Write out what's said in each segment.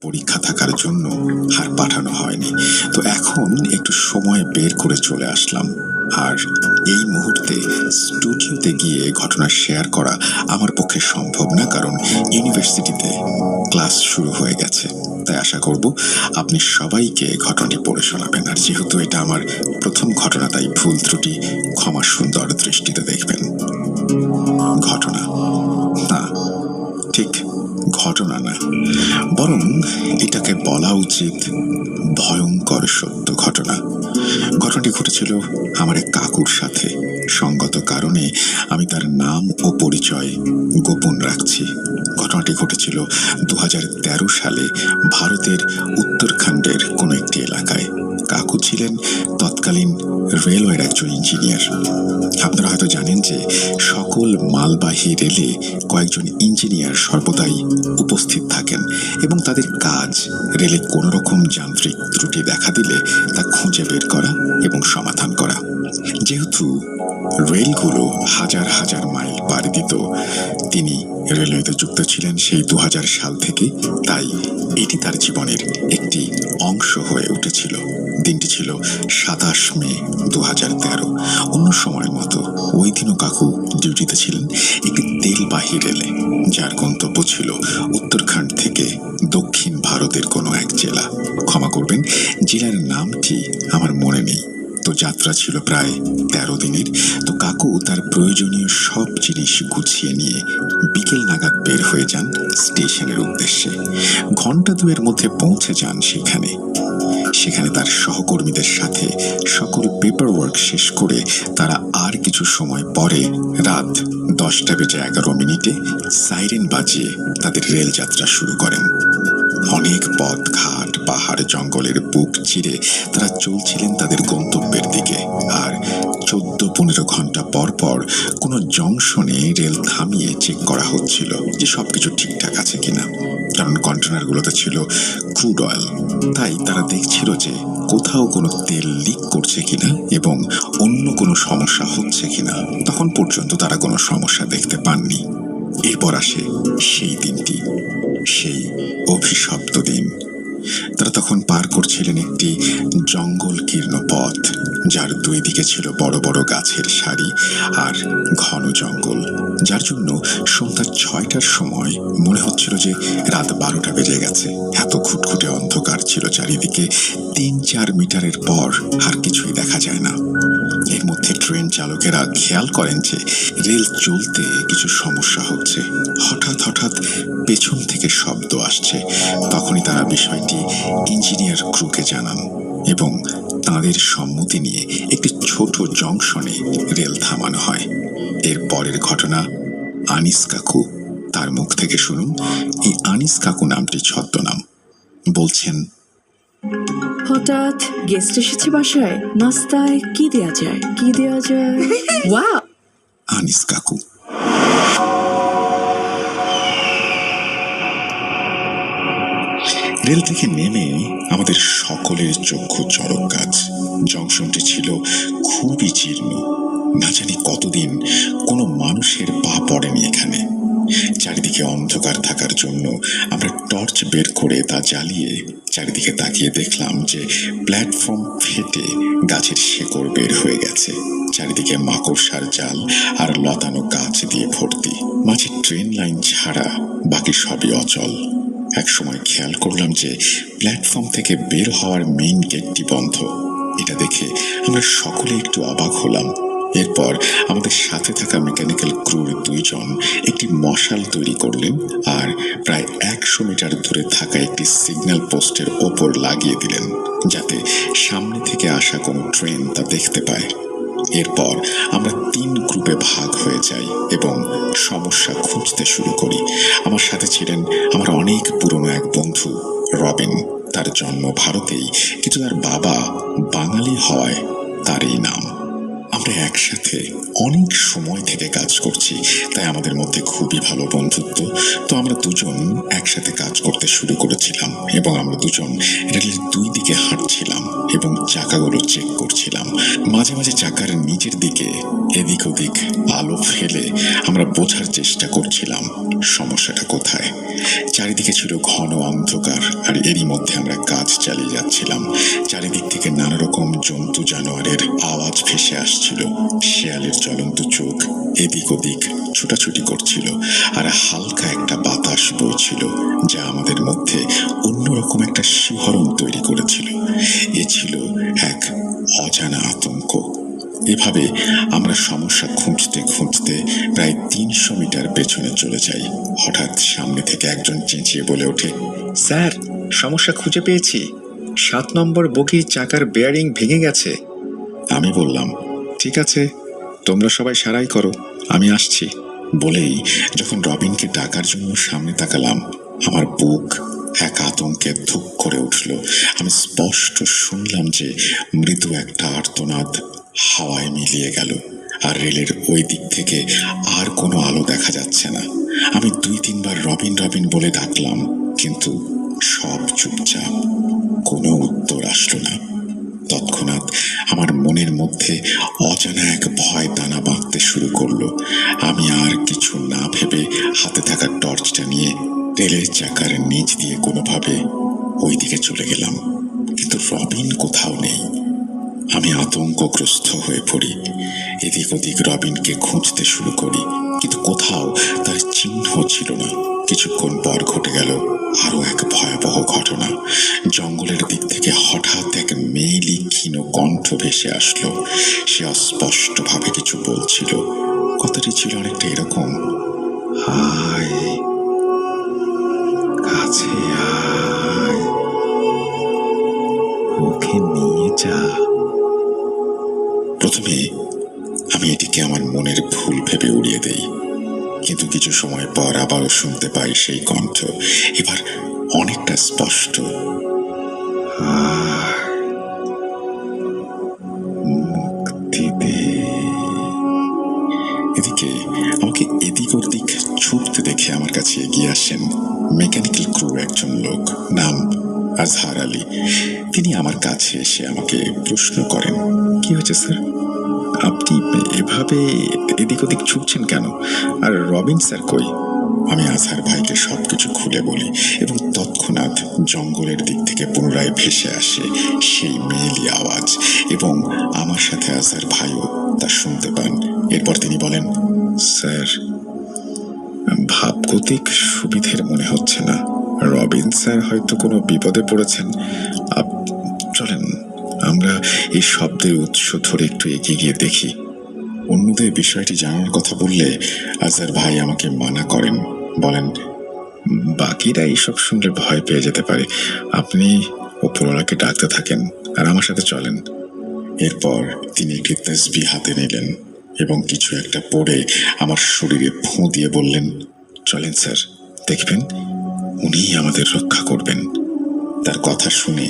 পরীক্ষা থাকার জন্য আর পাঠানো হয়নি। তো এখন একটু সময় বের করে চলে আসলাম। আর এই মুহূর্তে স্টুডিওতে গিয়ে ঘটনা শেয়ার করা আমার পক্ষে সম্ভব না, কারণ ইউনিভার্সিটিতে ক্লাস শুরু হয়ে গেছে। তাই আশা করব আপনি সবাইকে ঘটনাটি পড়ে শোনাবেন। আর যেহেতু এটা আমার প্রথম ঘটনা, তাই ভুল ত্রুটি ক্ষমা সুন্দর দৃষ্টিতে দেখবেন। ঘটনা না, ঠিক ঘটনা না, বরং এটাকে বলা উচিত ভয়ঙ্কর সত্য ঘটনা। ঘটনাটি ঘটেছিল আমার এক কাকুর সাথে। সঙ্গত কারণে আমি তার নাম ও পরিচয় গোপন রাখছি। ঘটনাটি ঘটেছিল 2013 সালে ভারতের উত্তরাখণ্ডের কোনো একটি এলাকায়। কাকু ছিলেন তৎকালীন রেলওয়ের একজন ইঞ্জিনিয়ার। আপনারা হয়তো জানেন যে সকল মালবাহী রেলে কয়েকজন ইঞ্জিনিয়ার সর্বদাই উপস্থিত থাকেন এবং তাদের কাজ রেলে কোনো রকম যান্ত্রিক ত্রুটি দেখা দিলে তা খুঁজে বের করা এবং সমাধান করা। যেহেতু রেলগুলো হাজার হাজার মাইল পাড়ি দিত, তিনি রেলওয়েতে যুক্ত ছিলেন সেই 2000 সাল থেকে, তাই এটি তার জীবনের একটি অংশ হয়ে উঠেছিল। দিনটি ছিল 27 মে 2013। অন্য সময়ের মতো ওই দিনও কাকু ডিউটিতে ছিলেন একটি তেলবাহী রেলে, যার গন্তব্য ছিল উত্তরাখণ্ড থেকে দক্ষিণ ভারতের কোনো এক জেলা। ক্ষমা করবেন, জেলার নামটি আমার মনে নেই। তো যাত্রা ছিল প্রায় 13 দিনের। তো কাকু তার প্রয়োজনীয় সব জিনিস গুছিয়ে নিয়ে বিকেল নাগাদ বের হয়ে যান স্টেশনের উদ্দেশ্যে। ঘন্টা দুয়ের মধ্যে পৌঁছে যান সেখানে তার সহকর্মীদের সাথে সকল পেপার ওয়ার্ক শেষ করে তারা আর কিছু সময় পরে রাত 10:11 সাইরেন বাজিয়ে তাদের রেল যাত্রা শুরু করেন। অনেক পথ ঘাট পাহাড় জঙ্গলের বুক চিরে তারা চলছিলেন তাদের গন্তব্যের দিকে। আর 14-15 ঘন্টা পর পর কোনো জংশনে রেল থামিয়ে চেক করা হচ্ছিল যে সবকিছু ঠিকঠাক আছে কিনা, কারণ কন্টেনারগুলোতে ছিল ক্রুড অয়েল। তাই তারা দেখছিল যে কোথাও কোনো তেল লিক করছে কিনা এবং অন্য কোনো সমস্যা হচ্ছে কিনা। তখন পর্যন্ত তারা কোনো সমস্যা দেখতে পাননি। এরপর আসে সেই দিনটি, সেই অভিশপ্ত দিন। তারা তখন পার করছিলেন একটি জঙ্গলকীর্ণ পথ, যার দুই দিকে ছিল বড় বড় গাছের সারি আর ঘন জঙ্গল, যার জন্য সন্ধ্যা 6টার সময় মনে হচ্ছিল যে রাত 12টা বেজে গেছে। এত খুটখুটে অন্ধকার ছিল চারিদিকে। 3-4 মিটারের পর আর কিছুই দেখা যায় না। এর মধ্যে ট্রেন চালকেরা খেয়াল করেন যে রেল চলতে কিছু সমস্যা হচ্ছে। হঠাৎ পেছন থেকে শব্দ আসছে। তখনই তারা বিষয়টি ইঞ্জিনিয়ার ক্রুকে জানান এবং তাঁদের সম্মতি নিয়ে একটি ছোট জংশনে রেল থামানো হয়। এর পরের ঘটনা আনিস কাকু, তার মুখ থেকে শুনুন। এই আনিস কাকু নামটি ছদ্মনাম। বলছেন, হঠাৎ গেস্ট এসেছে বাসায়, নাস্তায় কি দেয়া যায় ওয়াও। আনিস কাকু রেল থেকে নেমে আমাদের সকলের চক্ষু চড়ক গাছ। জংশনটি ছিল খুবই জীর্ণ। না জানি কতদিন কোনো মানুষের পা পড়েনি এখানে। চারিদিকে অন্ধকার থাকার জন্য আমরা টর্চ বের করে তা জ্বালিয়ে চারিদিকে তাকিয়ে দেখলাম যে প্ল্যাটফর্ম ফেটে গাছের শেকড় বের হয়ে গেছে। চারিদিকে মাকড়সার জাল আর লতানো গাছ দিয়ে ভর্তি। মাঝে ট্রেন লাইন ছাড়া বাকি সবই অচল। এক সময় খেয়াল করলাম যে প্ল্যাটফর্ম থেকে বের হওয়ার মেইন গেটটি বন্ধ। এটা দেখে আমরা সকলে একটু অবাক হলাম। এরপর আমাদের সাথে থাকা মেকানিক্যাল ক্রুর 2 জন একটি মশাল তৈরি করলেন আর প্রায় 100 মিটার দূরে থাকা একটি সিগন্যাল পোস্টের ওপর লাগিয়ে দিলেন, যাতে সামনে থেকে আসা কোনো ট্রেন তা দেখতে পায়। এরপর আমরা 3 গ্রুপে ভাগ হয়ে যাই এবং সমস্যা খুঁজতে শুরু করি। আমার সাথে ছিলেন আমার অনেক পুরনো এক বন্ধু রবিন। তার জন্ম ভারতেই, কিন্তু তার বাবা বাঙালি হওয়ায় তার এই নাম। আমরা একসাথে অনেক সময় থেকে কাজ করছি, তাই আমাদের মধ্যে খুবই ভালো বন্ধুত্ব। তো আমরা 2 জন একসাথে কাজ করতে শুরু করেছিলাম এবং আমরা 2 জন রেলের 2 দিকে হাঁটছিলাম। এবং চাকাগুলো চেক করছিলাম। মাঝে মাঝে চাকার নিচের দিকে এদিক ওদিক আলো ফেলে আমরা বোঝার চেষ্টা করছিলাম সমস্যাটা কোথায়। চারিদিকে ছিল ঘন অন্ধকার, আর এরই মধ্যে আমরা কাজ চালিয়ে যাচ্ছিলাম। চারিদিক থেকে নানা রকম জন্তু জানোয়ারের আওয়াজ ভেসে আসছিল। শেয়ালের জ্বলন্ত চোখ এদিক ওদিক ছুটাছুটি করছিল, আর হালকা একটা বাতাস বইছিল যা আমাদের মধ্যে অন্যরকম একটা শিহরণ তৈরি করেছিল। এ ছিল এক অজানা আতঙ্ক। এভাবে আমরা সমস্যা খুঁজতে খুঁজতে প্রায় ৩০০ মিটার পেছনে চলে যাই। হঠাৎ সামনে থেকে একজন চেঁচিয়ে বলে ওঠে, স্যার, সমস্যা খুঁজে পেয়েছি। ৭ নম্বর বগির চাকার বেয়ারিং ভেঙে গেছে। আমি বললাম, ঠিক আছে, তোমরা সবাই সারাই করো, আমি আসছি। বলেই যখন রবিনকে ডাকার জন্য সামনে তাকালাম, আমার বুক এক আতঙ্কে ধুক করে উঠল। আমি স্পষ্ট শুনলাম যে মৃদু একটা আর্তনাদ হাওয়ায় মিলিয়ে গেল, আর রেলের ওই দিক থেকে আর কোনো আলো দেখা যাচ্ছে না। আমি ২-৩ বার রবিন রবিন বলে ডাকলাম, কিন্তু সব চুপচাপ, কোনো উত্তর আসলো না। তৎক্ষণাৎ আমার মনের মধ্যে অজানা এক ভয় দানা বাঁধতে শুরু করলো। আমি আর কিছু না ভেবে হাতে থাকা টর্চটা নিয়ে রেলের চাকার নিচ দিয়ে কোনোভাবে ওই দিকে চলে গেলাম, কিন্তু রবিন কোথাও নেই। আমি আতঙ্কগ্রস্ত হয়ে পড়ি। এদিক ওদিক রবিনকে খুঁজতে শুরু করি, কিন্তু কোথাও তার চিহ্ন ছিল না। কিছুক্ষণ পর ঘটে গেল আরো এক ভয়াবহ ঘটনা। জঙ্গলের দিক থেকে হঠাৎ এক মেয়েলি ক্ষীণ কণ্ঠ ভেসে আসলো। সে অস্পষ্টভাবে কিছু বলছিল। কথাটি ছিল অনেকটা এরকম, হায়, কাছে আয়, ওকে নিয়ে যা। প্রথমে আমি এটিকে আমার মনের ভুল ভেবে উড়িয়ে দেই, কিন্তু কিছু সময় পর আবারও শুনতে পাই সেই কণ্ঠ, এবার অনেকটা স্পষ্ট, মুক্তি দে। এদিকে আমাকে এদিক ওদিক ছুটতে দেখে আমার কাছে এগিয়ে আসেন মেকানিক্যাল ক্রুর একজন লোক, নাম আজহার আলী। তিনি আমার কাছে এসে আমাকে প্রশ্ন করেন, কি হয়েছে স্যার, আপনি এভাবে এদিক ওদিক ছুটছেন কেন, আর রবিন স্যার কই? আমি আজহার ভাইকে সবকিছু খুলে বলি, এবং তৎক্ষণাৎ জঙ্গলের দিক থেকে পুনরায় ভেসে আসে সেই মেয়েলি আওয়াজ, এবং আমার সাথে আজহার ভাইও তা শুনতে পান। এরপর তিনি বলেন, স্যার, ভাবগতিক সুবিধের মনে হচ্ছে না, রবিন স্যার হয়তো কোনো বিপদে পড়েছেন। চলেন আমরা এই শব্দের উৎস ধরে একটু এগিয়ে গিয়ে দেখি। অন্যদের বিষয়টি জানার কথা বললে আজহার ভাই আমাকে মানা করেন, বলেন, বাকিরা এইসব শুনলে ভয় পেয়ে যেতে পারে, আপনি ওপরওয়ালাকে ডাকতে থাকেন আর আমার সাথে চলেন। এরপর তিনি একটি তাসবিহ হাতে নিলেন এবং কিছু একটা পড়ে আমার শরীরে ফুঁ দিয়ে বললেন, চলেন স্যার, দেখবেন উনিই আমাদের রক্ষা করবেন। তার কথা শুনে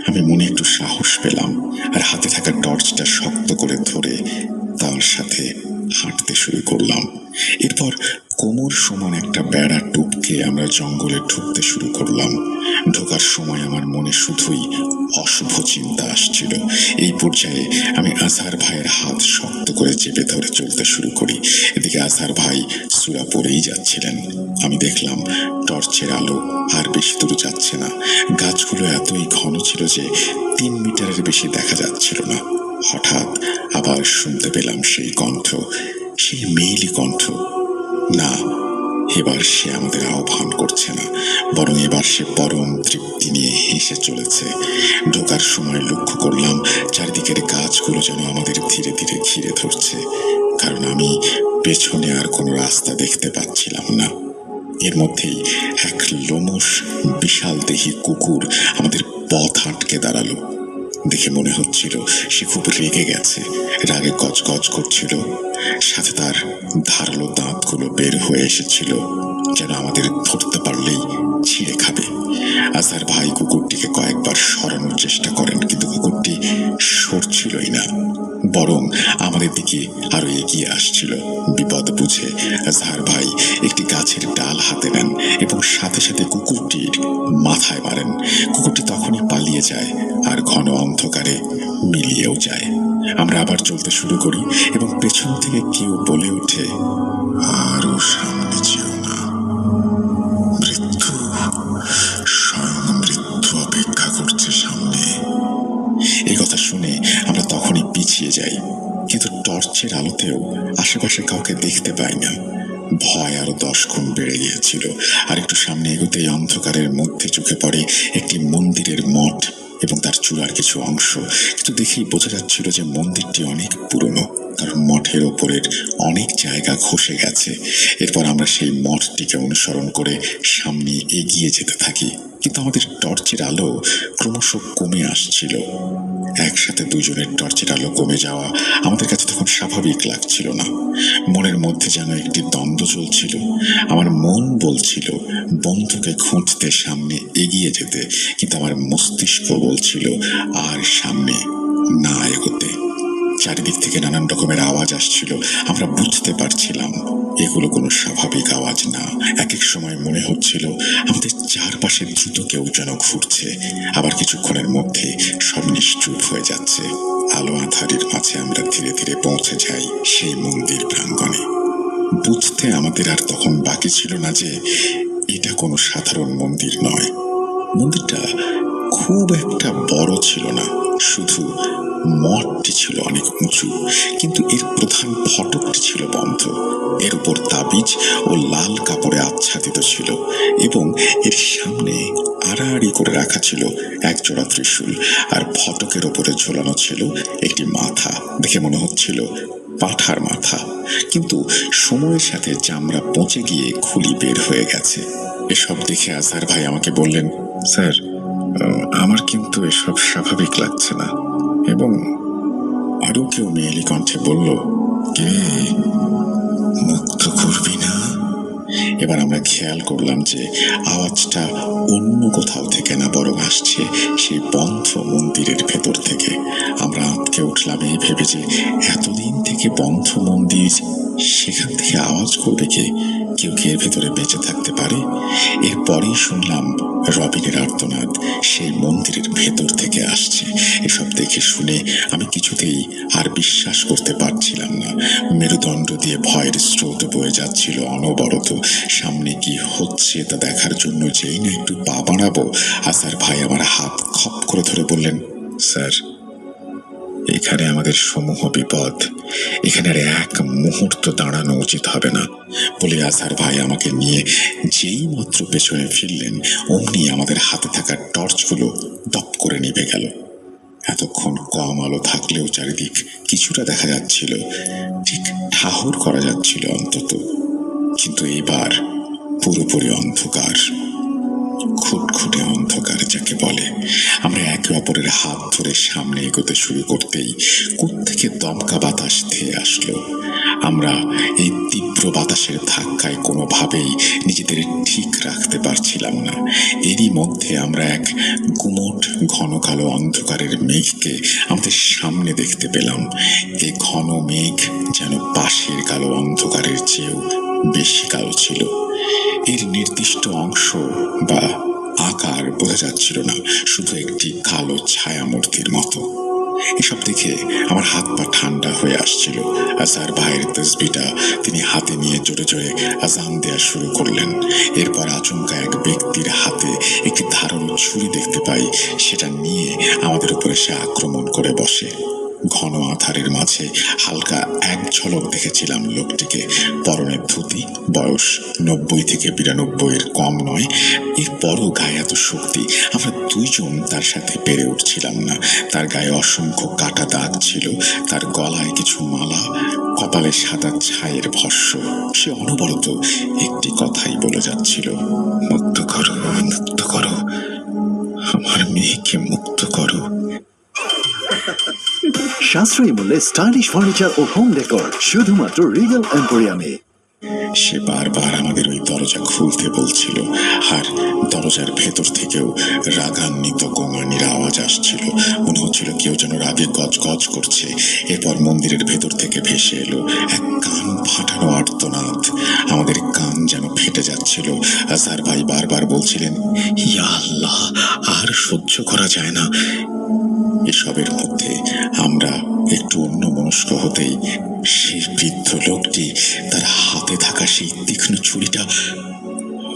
আমি মনে একটু সাহস পেলাম, আর হাতে থাকা টর্চটা শক্ত করে ধরে তার সাথে হাঁটতে শুরু করলাম। এরপর কোমর সমান একটা বেড়া টুপকে আমরা জঙ্গলে ঢুকতে শুরু করলাম। ঢোকার সময় আমার মনে শুধুই অশুভ চিন্তা আসছিল। এই পর্যায়ে আমি আজহার ভাইয়ের হাত শক্ত করে চেপে ধরে চলতে শুরু করি। এদিকে আজহার ভাই সূরা পড়েই যাচ্ছিলেন। আমি দেখলাম টর্চের আলো আর বেশি দূর যাচ্ছে না। গাছগুলো এতই ঘন ছিল যে ৩ মিটারের বেশি দেখা যাচ্ছিল না। হঠাৎ আবার শুনতে পেলাম সেই কণ্ঠ, সেই মেয়েলি কণ্ঠ। না, এবার সে আমাদের আহ্বান করছে না, বরং এবার সে পরম তৃপ্তি নিয়ে হেসে চলেছে। ঢোকার সময় লক্ষ্য করলাম চারিদিকের গাছগুলো যেন আমাদের ধীরে ধীরে ঘিরে ধরছে, কারণ আমি পেছনে আর কোনো রাস্তা দেখতে পাচ্ছিলাম না। এর মধ্যেই এক লোমশ বিশাল দেহী কুকুর আমাদের পথ আটকে দাঁড়ালো। দেখে মনে হচ্ছিল সে খুব রেগে গেছে, রাগে গজগজ করছিল, সাথে তার ধারালো দাঁতগুলো বের হয়ে এসেছিল, যেন আমাদের ধরতে পারলেই ছিঁড়ে খাবে। আজহার ভাই কুকুরটিকে কয়েকবার সরানোর চেষ্টা করেন, কিন্তু কুকুরটি সরছিলই না। বরং আমাদের দিকে আরো এগিয়ে আসছিল। বিপদ বুঝে আজহার ভাই একটি গাছের ডাল হাতে নেন এবং সাথে সাথে কুকুরটির মাথায় মারেন। কুকুরটি তখনই পালিয়ে যায় আর ঘন অন্ধকারে মিলিয়েও যায়। আমরা আবার চলতে শুরু করি এবং পেছন থেকে কেউ বলে ওঠে, আরো সামনে যেও না, মৃত্যু, স্বয়ং মৃত্যু অপেক্ষা করছে সামনে। এই কথা শুনে আমরা তখনই পিছিয়ে যাই, কিন্তু টর্চের আলোতেও আশেপাশে কাউকে দেখতে পাই না। ভয় আরো 10 গুণ বেড়ে গিয়েছিল। আর একটু সামনে এগোতেই অন্ধকারের মধ্যে চোখে পড়ে একটি মন্দিরের মঠ এবং তার চূড়ার কিছু অংশ। কিন্তু দেখেই বোঝা যাচ্ছিল যে মন্দিরটি অনেক পুরনো, কারণ মঠের ওপরের অনেক জায়গা খসে গেছে। এরপর আমরা সেই মঠটিকে অনুসরণ করে সামনে এগিয়ে যেতে থাকি, কিন্তু আমাদের টর্চের আলো ক্রমশ কমে আসছিল। একসাথে দুজনের টর্চের আলো কমে যাওয়া আমাদের কাছে তখন স্বাভাবিক লাগছিল না। মনের মধ্যে যেন একটি দ্বন্দ্ব চলছিল। আমার মন বলছিল বন্ধুকে খুঁজতে সামনে এগিয়ে যেতে, কিন্তু আমার মস্তিষ্ক বলছিল আর সামনে না এগোতে। চারিদিক থেকে নানান রকমের আওয়াজ আসছিল। আমরা বুঝতে পারছিলাম এগুলো কোনো স্বাভাবিক আওয়াজ না। এক এক সময় মনে হচ্ছিল আমাদের চারপাশে দ্রুত কেউ যেন ঘুরছে, আবার কিছুক্ষণের মধ্যে সব নিশ্চুপ হয়ে যাচ্ছে। আলো আঁধারির মাঝে আমরা ধীরে ধীরে পৌঁছে যাই সেই মন্দির প্রাঙ্গণে। বুঝতে আমাদের আর তখন বাকি ছিল না যে এটা কোনো সাধারণ মন্দির নয়। মন্দিরটা খুব একটা বড় ছিল না, শুধু মঠটি ছিল অনেক উঁচু, কিন্তু এর প্রধান ফটকটি ছিল বন্ধ। এর উপর তাবিজ ও লাল কাপড়ে আচ্ছাদিত ছিল এবং এর সামনে আড়াআড়ি করে রাখা ছিল এক জোড়া ত্রিশূল, আর ফটকের ওপরে ঝোলানো ছিল একটি মাথা। দেখে মনে হচ্ছিল পাঁঠার মাথা, কিন্তু সময়ের সাথে চামড়া পচে গিয়ে খুলি বের হয়ে গেছে। এসব দেখে আজহার ভাই আমাকে বললেন, স্যার, আমার কিন্তু এসব স্বাভাবিক লাগছে না। এবং আরো কেউ মেয়েলি কণ্ঠে বলল, কে, মুক্ত করবি না? এবার আমরা খেয়াল করলাম যে আওয়াজটা অন্য কোথাও থেকে না, বরং আসছে সেই বন্ধ মন্দিরের ভেতর থেকে। আমরা আঁতকে উঠলাম এই ভেবে যে এতদিন থেকে বন্ধ মন্দির, সেখান থেকে আওয়াজ করবে কে? কেউ কি এর ভেতরে বেঁচে থাকতে পারে? এরপরেই শুনলাম রবিনের আর্তনাদ সেই মন্দিরের ভেতর থেকে আসছে। এসব দেখে শুনে আমি কিছুতেই আর বিশ্বাস করতে পারছিলাম না। মেরুদণ্ড দিয়ে ভয়ের স্রোত বয়ে যাচ্ছিল অনবরত। সামনে কি হচ্ছে তা দেখার জন্য যেই না একটু পা বাড়াবো, আজহার ভাই আমার হাত খপ করে ধরে বললেন, স্যার, এখানে আমাদের সমূহ বিপদ, এখানে আর এক মুহূর্ত দাঁড়ানো উচিত হবে না। বলে আজহার ভাই আমাকে নিয়ে যেই মাত্র পেছনে ফিরলেন, অমনি আমাদের হাতে থাকা টর্চগুলো দপ করে নিভে গেল। এতক্ষণ কম আলো থাকলেও চারিদিক কিছুটা দেখা যাচ্ছিল, ঠিক ঠাহর করা যাচ্ছিল অন্তত। কিন্তু এবার পুরোপুরি অন্ধকার, খুটখুটে অন্ধকার যাকে বলে। আমরা একে অপরের হাত ধরে সামনে এগোতে শুরু করতেই কোত্থেকে দমকা বাতাস ধেয়ে আসলো। আমরা এই তীব্র বাতাসের ধাক্কায় কোনোভাবেই নিজেদের ঠিক রাখতে পারছিলাম না। এরই মধ্যে আমরা এক গুমোট ঘন কালো অন্ধকারের মেঘকে আমাদের সামনে দেখতে পেলাম। এই ঘন মেঘ যেন পাশের কালো অন্ধকারের চেয়েও বেশি কালো ছিল। এর নির্দিষ্ট অংশ বা আকার বোঝা যাচ্ছিল না, শুধু একটি কালো ছায়ামূর্তির মতো। এসব দেখে আমার হাত পা ঠান্ডা হয়ে আসছিল। আজহার ভাইয়ের তসবিটা তিনি হাতে নিয়ে জোরে জোরে আজান দেওয়া শুরু করলেন। এরপর আচমকা এক ব্যক্তির হাতে একটি ধারালো ছুরি দেখতে পাই। সেটা নিয়ে আমাদের উপরে সে আক্রমণ করে বসে। ঘন আধারের মাঝে হালকা এক ঝলক দেখেছিলাম লোকটিকে। পরনে ধুতি, বয়স 90 থেকে 92-এর কম নয়। এরপরও গায়ে এত শক্তি, আমরা দুইজন তার সাথে পেরে উঠছিলাম না। তার গায়ে অসংখ্য কাটা দাগ ছিল, তার গলায় কিছু মালা, কপালে সাদা ছায়ের ভস্য। সে অনবরত একটি কথাই বলে যাচ্ছিল, মুক্ত করো, মুক্ত করো, আমার মেয়েকে মুক্ত করো। সাশ্রয়ী মূল্যে স্টাইলিশ ফার্নিচার ও হোম ডেকোর শুধুমাত্র রিগেল এম্পোরিয়ামে। সে বারবার আমাদের ওই দরজা খুলতে বলছিল, আর দরজার ভেতর থেকেও রাগান্বিত গোঙানির আওয়াজ আসছিল। মনে হচ্ছিল কেউ যেন রাগে গজগজ করছে। এরপর মন্দিরের ভেতর থেকে ভেসে এলো এক কান ফাটানো আর্তনাদ। আমাদের কান যেন ফেটে যাচ্ছিল। আজহার ভাই বারবার বলছিলেন, ইয়া আল্লাহ, আর সহ্য করা যায় না। এসবের মধ্যে আমরা একটু অন্যমনস্ক হতেই সেই বৃদ্ধ লোকটি তার হাতে থাকা সেই তীক্ষ্ণ ছুরিটা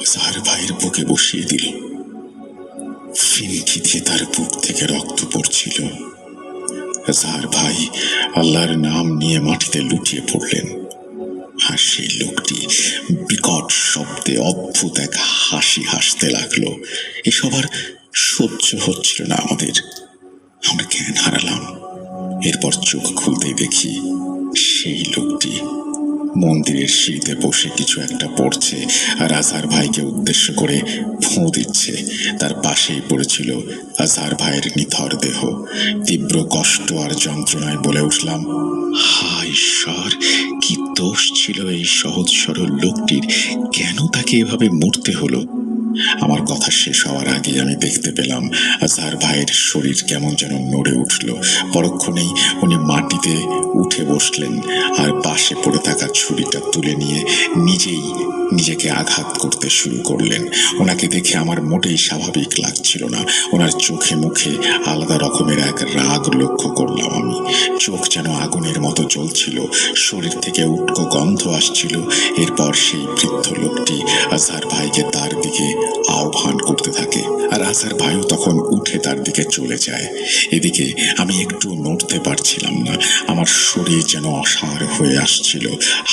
আজহার ভাইয়ের বুকে বসিয়ে দিল। ফিনকি দিয়ে তার বুক থেকে রক্ত পড়ছিল। আজহার ভাই আল্লাহর নাম নিয়ে মাটিতে লুটিয়ে পড়লেন, আর সেই লোকটি বিকট শব্দে অদ্ভুত এক হাসি হাসতে লাগলো। এসব আর সহ্য হচ্ছিল না আমাদের। আমরা জ্ঞান হারালাম। এরপর চোখ খুলতেই দেখি সেই লোকটি মন্দিরের সিঁড়িতে বসে কিছু একটা পড়ছে, আর আজহার ভাইকে উদ্দেশ্য করে ফোঁ দিচ্ছে। তার পাশেই পড়েছিল আজহার ভাইয়ের নিথর দেহ। তীব্র কষ্ট আর যন্ত্রণায় বলে উঠলাম, হায় ঈশ্বর, কি দোষ ছিল এই সহজ সরল লোকটির? কেন তাকে এভাবে মরতে হলো? আমার কথা শেষ হওয়ার আগে আমি দেখতে পেলাম আজহার ভাইয়ের শরীর কেমন যেন নড়ে উঠল। পরক্ষণেই উনি মাটিতে উঠে বসলেন, আর পাশে পড়ে থাকা ছুরিটা তুলে নিয়ে নিজেই নিজেকে আঘাত করতে শুরু করলেন। ওনাকে দেখে আমার মোটেই স্বাভাবিক লাগছিল না। ওনার চোখে মুখে আলাদা রকমের এক রাগ লক্ষ্য করলাম আমি। চোখ যেন আগুনের মতো জ্বলছিল, শরীর থেকে উটকো গন্ধ আসছিল। এরপর সেই বৃদ্ধ লোকটি আজহার ভাইকে তার দিকে আহ্বান করতে থাকে, আর আজহার ভাইও তখন উঠে তার দিকে চলে যায়। এদিকে আমি একটু নড়তে পারছিলাম না। আমার শরীর যেন অসাড় হয়ে আসছিল।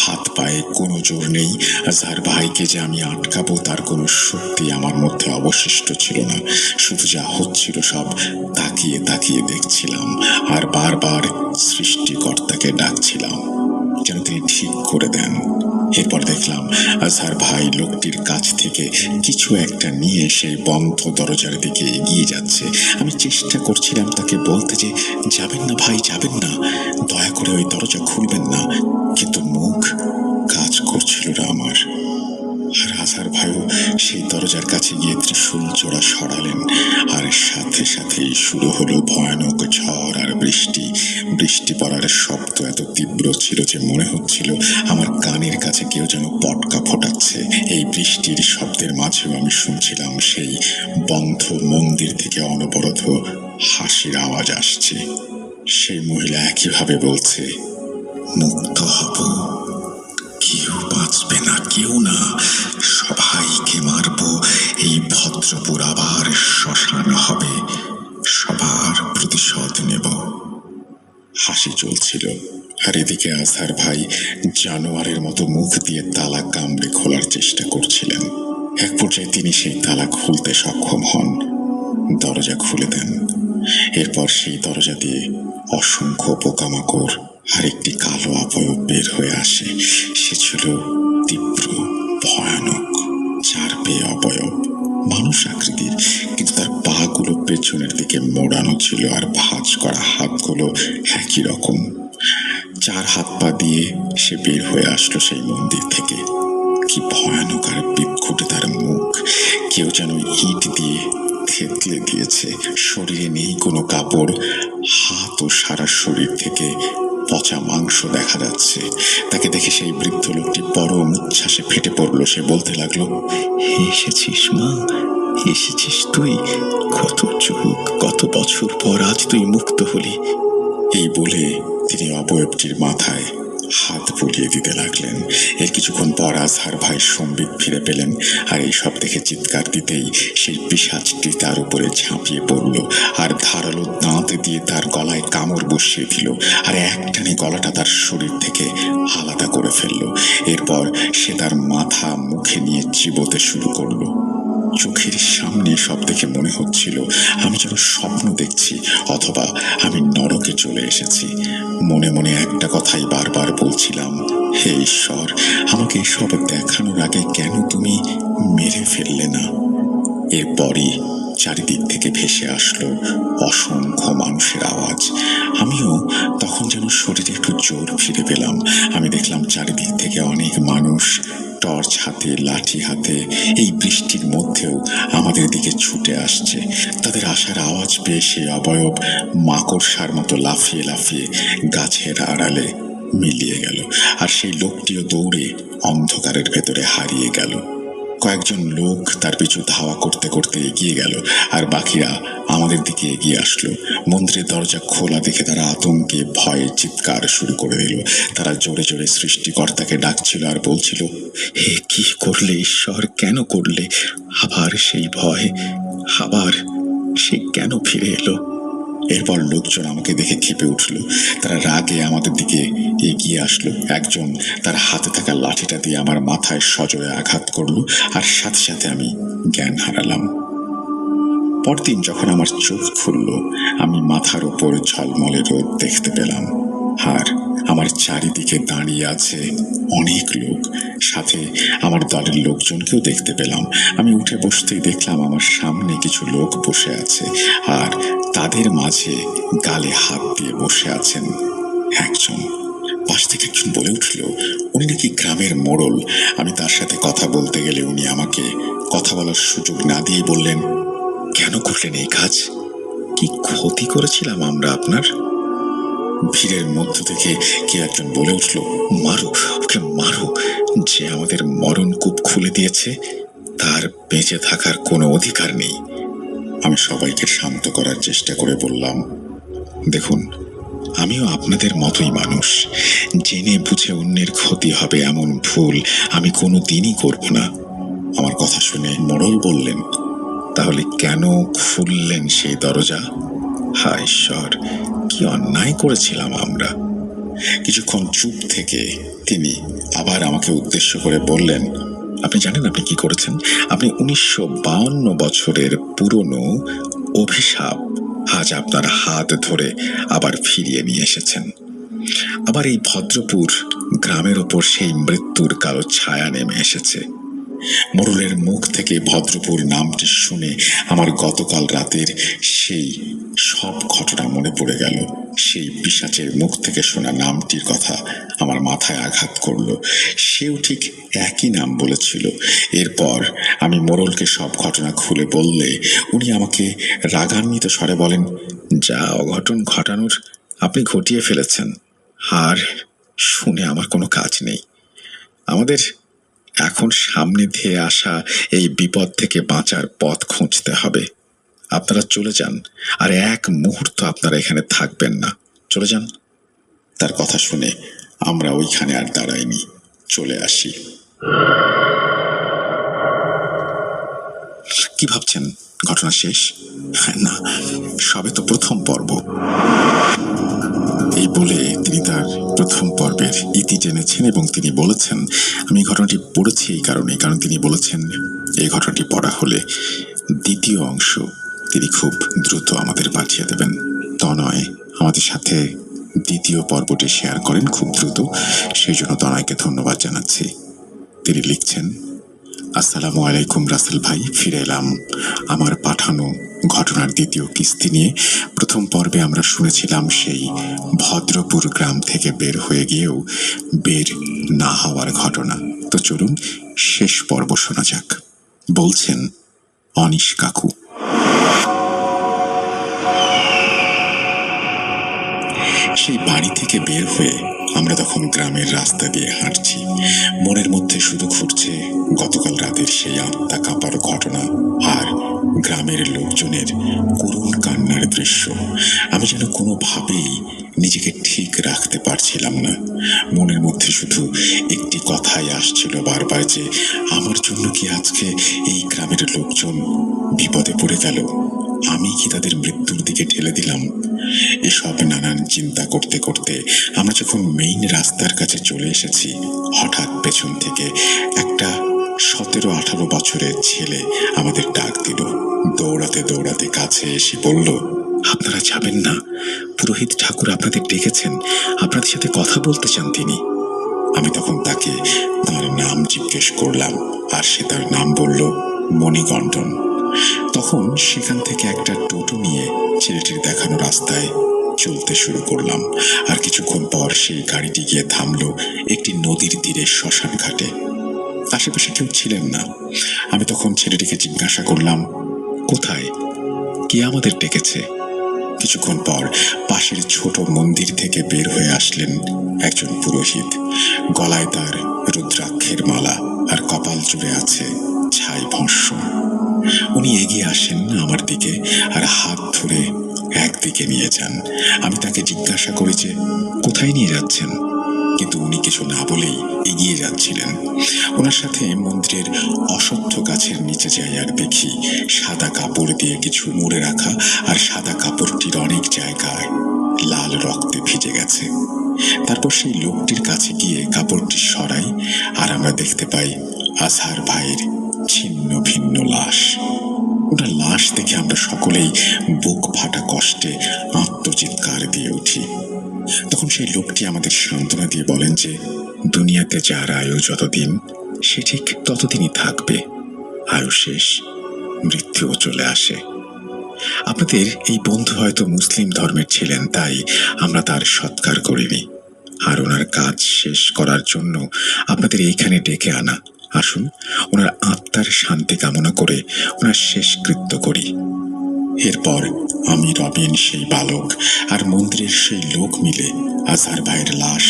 হাত পায়ে কোনো জোর নেই। আজহার ভাইকে যে আমি আটকাবো তার কোনো শক্তি আমার মধ্যে অবশিষ্ট ছিল না। শুধু যা হচ্ছিল সব তাকিয়ে তাকিয়ে দেখছিলাম, আর বারবার সৃষ্টিকর্তাকে ডাকছিলাম যেন তিনি ঠিক করে দেন। এরপর দেখলাম আজহার ভাই লোকটির কাছ থেকে কিছু একটা নিয়ে সেই বন্ধ দরজার দিকে এগিয়ে যাচ্ছে। আমি চেষ্টা করছিলাম তাকে বলতে যে, যাবেন না ভাই, যাবেন না, দয়া করে ওই দরজা খুলবেন না, কিন্তু মুখ কাজ করছিল না আমার। আর আজহার ভাইও সেই দরজার কাছে গিয়ে ত্রিশূল জোড়া সরালেন, আর সাথে সাথেই শুরু হলো ভয়ানক ঝড় আর বৃষ্টি। বৃষ্টি পড়ার শব্দ এত তীব্র ছিল যে মনে হচ্ছিল আমার কানের কাছে কেউ যেন পটকা ফোটাচ্ছে। এই বৃষ্টির শব্দের মাঝেও আমি শুনছিলাম সেই বন্ধ মন্দির থেকে অনবরত হাসির আওয়াজ আসছে। সেই মহিলা একইভাবে বলছে, মুক্ত হব, কেউ বাঁচবে না, কেউ না, সবাইকে মারব, এই ভদ্রপুর আবার শ্মশান হবে, সবার প্রতিশোধ নেব। হাসি চলছিল, আর এদিকে আজহার ভাই জানোয়ারের মতো মুখ দিয়ে তালা কামড়ে খোলার চেষ্টা করছিলেন। এক পর্যায়ে তিনি সেই তালা খুলতে সক্ষম হন, দরজা খুলে দেন। এরপর সেই দরজা দিয়ে অসংখ্য পোকামাকড় আর একটি কালো অবয়ব বের হয়ে আসে। সে ছিল তীব্র, ভয়ানক, চার পেয়ে অবয়ব, মানুষ আকৃতির, কিন্তু তার পাগুলো পেছনের দিকে মোড়ানো ছিল, আর ভাঁজ করা হাতগুলো একই রকম। চার হাত পা দিয়ে সে বের হয়ে আসলো সেই মন্দির থেকে। কি ভয়ানক আর বিক্ষুটে তার মুখ! কেউ যেন ইট দিয়ে থেতলে দিয়েছে। শরীরে নেই কোনো কাপড়, হাত ও সারা শরীর থেকে পচা মাংস দেখা যাচ্ছে। তাকে দেখে সেই বৃদ্ধ লোকটি পরম উচ্ছ্বাসে ফেটে পড়লো। সে বলতে লাগলো, এসেছিস মা, এসেছিস তুই, কত যুগ, কত বছর পর আজ তুই মুক্ত হলি। এই বলে তিনি অবয়বটির মাথায় হাত বুলিয়ে দিতে লাগলেন। এর কিছুক্ষণ পর আজহার ভাই সম্বিত ফিরে পেলেন, আর এই সব দেখে চিৎকার দিতেই সেই পিশাচটি তার উপরে ঝাঁপিয়ে পড়ল, আর ধারালো দাঁত দিয়ে তার গলায় কামড় বসিয়ে দিল, আর একটানে গলাটা তার শরীর থেকে আলাদা করে ফেলল। এরপর সে তার মাথা মুখে নিয়ে চিবোতে শুরু করলো। চোখের সামনে সব দেখে মনে হচ্ছিল আমি যেন স্বপ্ন দেখছি, অথবা আমি নরকে চলে এসেছি। মনে মনে একটা কথাই বারবার বলছিলাম, হে ঈশ্বর, আমাকে এসব দেখানোর আগে কেন তুমি মেরে ফেললে না? এরপরই চারিদিক থেকে ভেসে আসলো অসংখ্য মানুষের আওয়াজ। আমিও তখন যেন শরীরে একটু জোর ফিরে পেলাম। আমি দেখলাম চারিদিক থেকে অনেক মানুষ টর্চ হাতে, লাঠি হাতে এই বৃষ্টির মধ্যেও আমাদের দিকে ছুটে আসছে। তাদের আসার আওয়াজ পেয়ে সেই অবয়ব মাকড়সার মতো লাফিয়ে লাফিয়ে গাছের আড়ালে মিলিয়ে গেল, আর সেই লোকটিও দৌড়ে অন্ধকারের ভেতরে হারিয়ে গেল। কয়েকজন লোক তার পিছু ধাওয়া করতে করতে এগিয়ে গেল, আর বাকিরা আমাদের দিকে এগিয়ে আসলো। মন্দিরের দরজা খোলা দেখে তারা আতঙ্কে ভয়ে চিৎকার শুরু করে দিল। তারা জোরে জোরে সৃষ্টিকর্তাকে ডাকছিল আর বলছিল, হে কি করলে ঈশ্বর, কেন করলে? আবার সেই ভয়, আবার সে কেন ফিরে এলো? এরপর লোকজন আমাকে দেখে ক্ষেপে উঠল। তারা রাগে আমাদের দিকে এগিয়ে আসলো। একজন তার হাতে থাকা লাঠিটা দিয়ে আমার মাথায় সজোরে আঘাত করলো, আর সাথে সাথে আমি জ্ঞান হারালাম। পরদিন যখন আমার চোখ খুলল, আমি মাথার ওপর ঝলমলে রোদ দেখতে পেলাম, আর আমার চারিদিকে দাঁড়িয়ে আছে অনেক লোক। সাথে আমার দলের লোকজনকেও দেখতে পেলাম। আমি উঠে বসতেই দেখলাম আমার সামনে কিছু লোক বসে আছে, আর তাদের মাঝে গালে হাত দিয়ে বসে আছেন একজন। পাশ থেকে একজন বলে উঠল, উনি নাকি গ্রামের মোড়ল। আমি তার সাথে কথা বলতে গেলে উনি আমাকে কথা বলার সুযোগ না দিয়ে বললেন, কেন করলেন এই কাজ? কি ক্ষতি করেছিলাম আমরা আপনার? ভিড়ের মধ্য থেকে কে একজন বলে উঠল, মারো ওকে, মারো। যে আমাদের মরণকূপ খুলে দিয়েছে তার বেঁচে থাকার কোনো অধিকার নেই। আমি সবাইকে শান্ত করার চেষ্টা করে বললাম, দেখুন, আমিও আপনাদের মতোই মানুষ। জেনে বুঝে অন্যের ক্ষতি হবে এমন ভুল আমি কোনো দিনই করব না। আমার কথা শুনে মোড়ল বললেন, তাহলে কেন খুললেন সেই দরজা? হায় ঈশ্বর, কি অন্যায় করেছিলাম আমরা। কিছুক্ষণ চুপ থেকে তিনি আবার আমাকে উদ্দেশ্য করে বললেন, আপনি জানেন আপনি কি করেছেন? আপনি 1952 বছরের পুরনো অভিশাপ আজ আপনার হাত ধরে আবার ফিরিয়ে নিয়ে এসেছেন। আবার এই ভদ্রপুর গ্রামের ওপর সেই মৃত্যুর কালো ছায়া নেমে এসেছে। মোড়লের মুখ থেকে ভদ্রপুর নামটি শুনে আমার গতকাল রাতের সেই সব ঘটনা মনে পড়ে গেল। সেই পিশাচের মুখ থেকে শোনা নামটির কথা আমার মাথায় আঘাত করলো। সেও ঠিক একই নাম বলেছিল। এরপর আমি মোড়লকে সব ঘটনা খুলে বললে উনি আমাকে রাগান্বিত স্বরে বলেন, যা অঘটন ঘটানোর আপনি ঘটিয়ে ফেলেছেন, আর শুনে আমার কোনো কাজ নেই। আমাদের এখন সামনে ধেয়ে আসা এই বিপদ থেকে বাঁচার পথ খুঁজতে হবে। আপনারা চলে যান, আর এক মুহূর্ত আপনারা এখানে থাকবেন না। চলে যান। তার কথা শুনে আমরা ওইখানে আর দাঁড়াইনি, চলে আসি। কি ভাবছেন ঘটনা শেষ? না, সবে তো প্রথম পর্ব। এই বলে তিনি তার প্রথম পর্বের ইতি টেনেছেন এবং তিনি বলেছেন, আমি ঘটনাটি পড়েছি এই কারণে, কারণ তিনি বলেছেন এই ঘটনাটি পড়া হলে দ্বিতীয় অংশ তিনি খুব দ্রুত আমাদের পাঠিয়ে দেবেন। তনয় আমাদের সাথে দ্বিতীয় পর্বটি শেয়ার করেন খুব দ্রুত, সেই জন্য তনয়কে ধন্যবাদ জানাচ্ছি। তিনি লিখছেন, আসসালামু আলাইকুম রাসেল ভাই, ফিরে এলাম আমার পাঠানো ঘটনার দ্বিতীয় কিস্তি নিয়ে। প্রথম পর্বে আমরা শুনেছিলাম সেই ভদ্রপুর গ্রাম থেকে বের হয়ে গিয়েও বের না হওয়ার ঘটনা। তো চলুন শেষ পর্ব শোনা যাক। বলছেন অনিশ কাকু, সেই বাড়ি থেকে বের হয়ে আমরা তখন গ্রামের রাস্তা দিয়ে হাঁটছি। মনের মধ্যে শুধু ঘুরছে গতকাল রাতের সেই আত্মা কাঁপার ঘটনা আর গ্রামের লোকজনের করুণ কান্নার দৃশ্য। আমি যেন কোনোভাবেই নিজেকে ঠিক রাখতে পারছিলাম না। মনের মধ্যে শুধু একটি কথাই আসছিল বারবার, যে আমার জন্য কি আজকে এই গ্রামের লোকজন বিপদে পড়ে গেল? আমি কি তাদের মৃত্যুর দিকে ঠেলে দিলাম? এসব নানান চিন্তা করতে করতে আমরা যখন মেইন রাস্তার কাছে চলে এসেছি, হঠাৎ পেছন থেকে একটা 17-18 বছরের ছেলে আমাদের ডাক দিল। দৌড়াতে দৌড়াতে কাছে এসে বলল, আপনারা যাবেন না, পুরোহিত ঠাকুর আপনাদের ডেকেছেন, আপনাদের সাথে কথা বলতে চান তিনি। আমি তখন তাকে তার নাম জিজ্ঞেস করলাম, আর সে তার নাম বলল মণিকণ্ঠন। তখন সেখান থেকে একটা টোটো নিয়ে ছেলেটির দেখানো রাস্তায় চলতে শুরু করলাম। আর কিছুক্ষণ পর সেই গাড়িটি গিয়ে থামলো একটি নদীর তীরে শ্মশান ঘাটে। আশেপাশে কেউ ছিলেন না। আমি তখন ছেলেটিকে জিজ্ঞাসা করলাম, কোথায়, কে আমাদের ডেকেছে? কিছুক্ষণ পর পাশের ছোট মন্দির থেকে বের হয়ে আসলেন একজন পুরোহিত। গলায় তার রুদ্রাক্ষের মালা আর কপাল জুড়ে আছে ছাই ভস্ম। উনি এগিয়ে আসেন আমার দিকে আর হাত ধরে একদিকে নিয়ে যান। আমি তাকে জিজ্ঞাসা করি যে কোথায় নিয়ে যাচ্ছেন, কিন্তু উনি কিছু না বলেই এগিয়ে যাচ্ছিলেন। ওনার সাথে মন্দিরের অশ্বত্থ গাছের নিচে যাই আর দেখি সাদা কাপড় দিয়ে কিছু মুড়ে রাখা, আর সাদা কাপড়টির অনেক জায়গায় লাল রক্তে ভিজে গেছে। তারপর সেই লোকটির কাছে গিয়ে কাপড়টি সরাই আর আমরা দেখতে পাই আজহার ভাইয়ের ছিন্ন ভিন্ন লাশ। ওনার লাশ দেখে আমরা সকলেই বুক ফাটা কষ্টে আত্মচিৎকার দিয়ে উঠি। তখন সেই লোকটি আমাদের সান্ত্বনা দিয়ে বলেন যে দুনিয়াতে যার আয়ু যতদিন সে ঠিক ততদিনই থাকবে, আয়ু শেষ, মৃত্যুও চলে আসে। আপনাদের এই বন্ধু হয়তো মুসলিম ধর্মের ছিলেন, তাই আমরা তার সৎকার করিনি, আর ওনার কাজ শেষ করার জন্য আপনাদের এইখানে ডেকে আনা। আসুন ওনার আত্মার শান্তি কামনা করে ওনার শেষকৃত্য করি। এরপর আমি, রবিন, সেই বালক আর মন্দিরের সেই লোক মিলে আজহার ভাইয়ের লাশ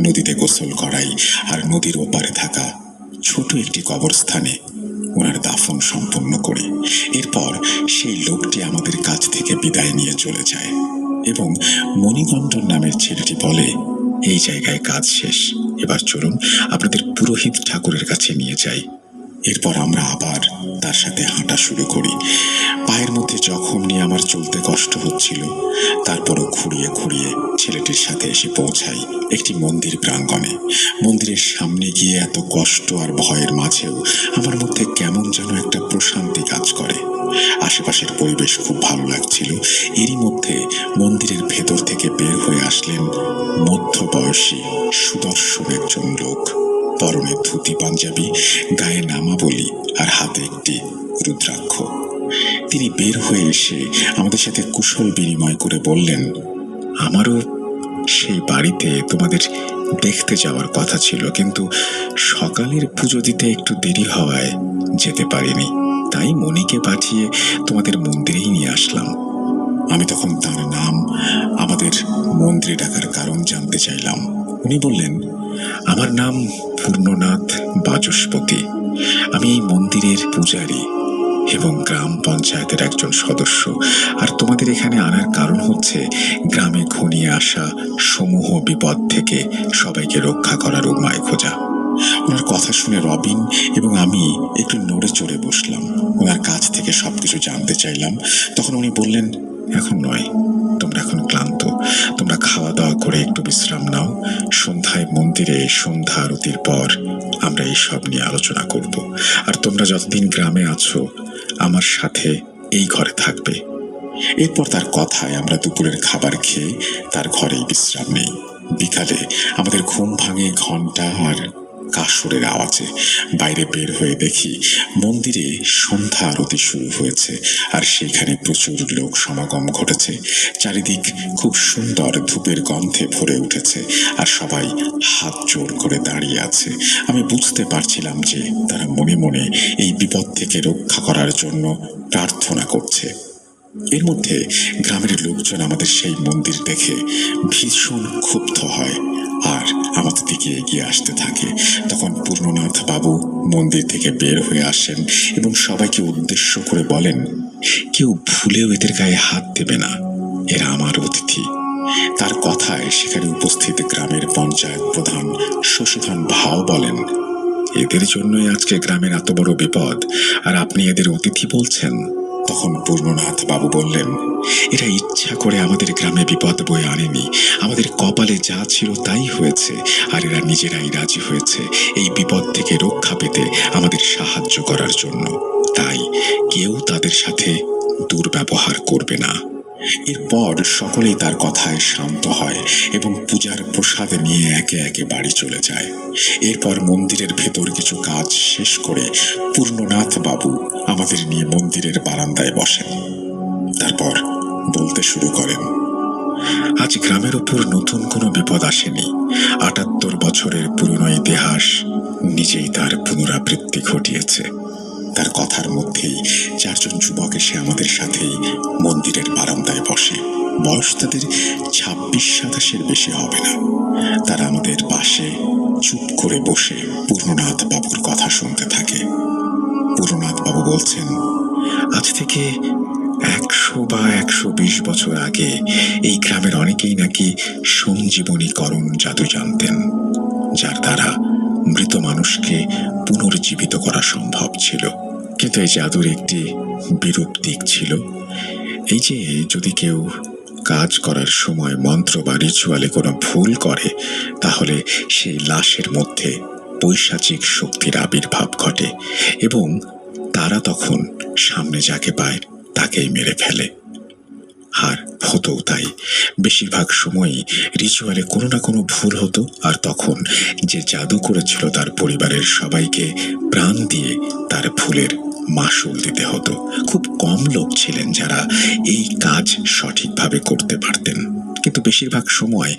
নদীতে গোসল করাই আর নদীর ওপারে থাকা ছোট একটি কবরস্থানে ওনার দাফন সম্পন্ন করি। এরপর সেই লোকটি আমাদের কাছ থেকে বিদায় নিয়ে চলে যায় এবং মণিকণ্ঠন নামের ছেলেটি বলে, এই জায়গায় কাজ শেষ, এবার চলুন আপনাদের পুরোহিত ঠাকুরের কাছে নিয়ে যাই। এরপর আমরা আবার তার সাথে হাঁটা শুরু করি। পায়ের মধ্যে জখম নিয়ে আমার চলতে কষ্ট হচ্ছিল, তারপরও খুঁড়িয়ে খুঁড়িয়ে ছেলেটির সাথে এসে পৌঁছাই একটি মন্দির প্রাঙ্গণে। মন্দিরের সামনে গিয়ে এত কষ্ট আর ভয়ের মাঝেও আমার মধ্যে কেমন যেন একটা প্রশান্তি কাজ করে। আশেপাশের পরিবেশ খুব ভালো লাগছিল। এরই মধ্যে মন্দিরের ভেতর থেকে বের হয়ে আসলেন মধ্যবয়সী সুদর্শন একজন লোক। পরনে ধুতি পাঞ্জাবি, গায়ে নামাবলি আর হাতে একটি রুদ্রাক্ষ। তিনি বের হয়ে এসে আমাদের সাথে কুশল বিনিময় করে বললেন, আমারও সেই বাড়িতে তোমাদের দেখতে যাওয়ার কথা ছিল, কিন্তু সকালের পুজো দিতে একটু দেরি হওয়ায় যেতে পারিনি, তাই মনিকে পাঠিয়ে তোমাদের মন্দিরেই নিয়ে আসলাম। আমি তখন তার নাম, আমাদের মন্দিরে ডাকার কারণ জানতে চাইলাম। উনি বললেন, আমার নাম পূর্ণনাথ বাচস্পতি, আমি এই মন্দিরের পূজারী এবং গ্রাম পঞ্চায়েতের একজন সদস্য। আর তোমাদের এখানে আনার কারণ হচ্ছে গ্রামে ঘনিয়ে আসা সমূহ বিপদ থেকে সবাইকে রক্ষা করার উপায় খোঁজা। ওনার কথা শুনে রবিন এবং আমি একটু নড়ে চড়ে বসলাম। ওনার কাছ থেকে সবকিছু জানতে চাইলাম। তখন উনি বললেন, এখন নয়, তোমরা এখন ক্লান্ত, তোমরা খাওয়া দাওয়া করে একটু বিশ্রাম নাও। সন্ধ্যায় মন্দিরে সন্ধ্যা আরতির পর আমরা এই সব নিয়ে আলোচনা করব। আর তোমরা যতদিন গ্রামে আছো আমার সাথে এই ঘরে থাকবে। এরপর তার কথায় আমরা দুপুরের খাবার খেয়ে তার ঘরেই বিশ্রাম নেই। বিকালে আমাদের ঘুম ভাঙে ঘন্টা আর কাসরের আওয়াজে। বাইরে বের হয়ে দেখি মন্দিরে সন্ধ্যা আরতি শুরু হয়েছে, আর সেখানে প্রচুর লোক সমাগম ঘটেছে। চারিদিক খুব সুন্দর ধূপের গন্ধে ভরে উঠেছে, আর সবাই হাত জোড় করে দাঁড়িয়ে আছে। আমি বুঝতে পারছিলাম যে তারা মনে মনে এই বিপদ থেকে রক্ষা করার জন্য প্রার্থনা করছে। এর মধ্যে গ্রামের লোকজন আমাদের সেই মন্দির দেখে ভীষণ ক্ষুব্ধ হয় আর আমাদের দিকে এগিয়ে আসতে থাকে। তখন পূর্ণনাথ বাবু মন্দির থেকে বের হয়ে আসেন এবং সবাইকে উদ্দেশ্য করে বলেন, কেউ ভুলেও এদের গায়ে হাত দেবে না, এরা আমার অতিথি। তার কথায় সেখানে উপস্থিত গ্রামের পঞ্চায়েত প্রধান শশীধন ভাও বলেন, এদের জন্যই আজকে গ্রামের এত বড় বিপদ, আর আপনি এদের অতিথি বলছেন? তখন পূর্ণনাথ বাবু বললেন, এরা ইচ্ছা করে আমাদের গ্রামে বিপদ বয়ে আনেনি, আমাদের কপালে যা ছিল তাই হয়েছে, আর এরা নিজেরাই রাজি হয়েছে এই বিপদ থেকে রক্ষা পেতে আমাদের সাহায্য করার জন্য। তাই কেউ তাদের সাথে দুর্ব্যবহার করবে না। এরপর সকলেই তার কথায় শান্ত হয় এবং পূজার প্রসাদ নিয়ে একে একে বাড়ি চলে যায়। এরপর মন্দিরের ভেতর কিছু কাজ শেষ করে পূর্ণনাথ বাবু আমাদের নিয়ে মন্দিরের বারান্দায় বসেন। তারপর বলতে শুরু করেন, আজ গ্রামের ওপর নতুন কোনো বিপদ আসেনি। ৭৮ বছরের পুরনো ইতিহাস নিজেই তার পুনরাবৃত্তি ঘটিয়েছে। তার কথার মধ্যেই 4 জন যুবক এসে আমাদের সাথেই মন্দিরের বারান্দায় বসে। বয়স তাদের ২৬-২৭-এর বেশি হবে না। তারা আমাদের পাশে চুপ করে বসে পূর্ণনাথ বাবুর কথা শুনতে থাকে। পূর্ণনাথ বাবু বলছেন, আজ থেকে ১০০ বা ১২০ বছর আগে এই গ্রামের অনেকেই নাকি সঞ্জীবনীকরণ জাদু জানতেন, যার দ্বারা মৃত মানুষকে পুনর্জীবিত করা সম্ভব ছিল। কিন্তু এই জাদুর একটি বিরূপ দিক ছিল, এই যে যদি কেউ কাজ করার সময় মন্ত্র বা রিচুয়ালে কোনো ভুল করে, তাহলে সেই লাশের মধ্যে পৈশাচিক শক্তির আবির্ভাব ঘটে এবং তারা তখন সামনে যাকে পায় তাকেই মেরে ফেলে। আর হতোও তাই। বেশিরভাগ সময়ই রিচুয়ালে কোনো না কোনো ভুল হতো, আর তখন যে জাদু করেছিল তার পরিবারের সবাইকে প্রাণ দিয়ে তার ভুলের মাসুল দিতে হতো। খুব কম লোক ছিলেন যারা এই কাজ সঠিকভাবে করতে পারতেন, কিন্তু বেশিরভাগ সময়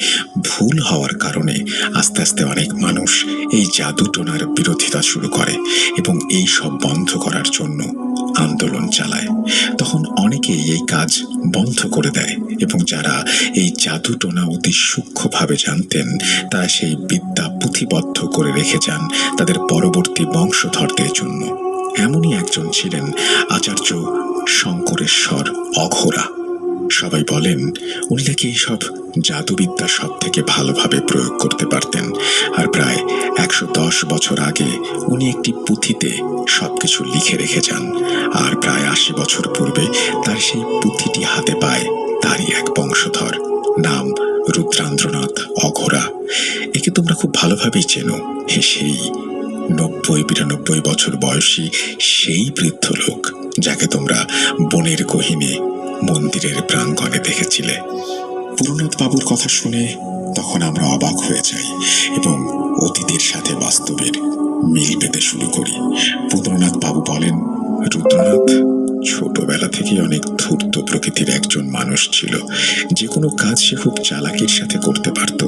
ভুল হওয়ার কারণে আস্তে আস্তে অনেক মানুষ এই জাদু টোনার বিরোধিতা শুরু করে এবং এই সব বন্ধ করার জন্য আন্দোলন চালায়। তখন অনেকেই এই কাজ বন্ধ করে দেয় এবং যারা এই জাদু টোনা অতি সূক্ষ্মভাবে জানতেন, তারা সেই বিদ্যা পুঁথিবদ্ধ করে রেখে যান তাদের পরবর্তী বংশধরদের জন্য। এমনই একজন ছিলেন আচার্য শঙ্করেশ্বর অঘোরা। সবাই বলেন উনি নাকি এইসব জাদুবিদ্যা সব থেকে ভালোভাবে প্রয়োগ করতে পারতেন। আর প্রায় ১১০ বছর আগে উনি একটি পুঁথিতে সবকিছু লিখে রেখে যান, আর প্রায় ৮০ বছর পূর্বে তার সেই পুঁথিটি হাতে পায় তারই এক বংশধর, নাম রুদ্রান্দ্রনাথ অঘোরা। একে তোমরা খুব ভালোভাবেই চেনো। সেই ৯০-৯২ বছর বয়সী সেই বৃদ্ধ লোক যাকে তোমরা বনের গহীনে মন্দিরের প্রাঙ্গণে দেখেছিলে। পূর্ণনাথ বাবুর কথা শুনে তখন আমরা অবাক হয়ে যাই এবং অতীতের সাথে বাস্তবের মিল পেতে শুরু করি। পূর্ণনাথ বাবু বলেন, রুদ্রনাথ ছোটবেলা থেকে অনেক ধূর্ত প্রকৃতির একজন মানুষ ছিল। যে কোনো কাজ সে খুব চালাকির সাথে করতে পারত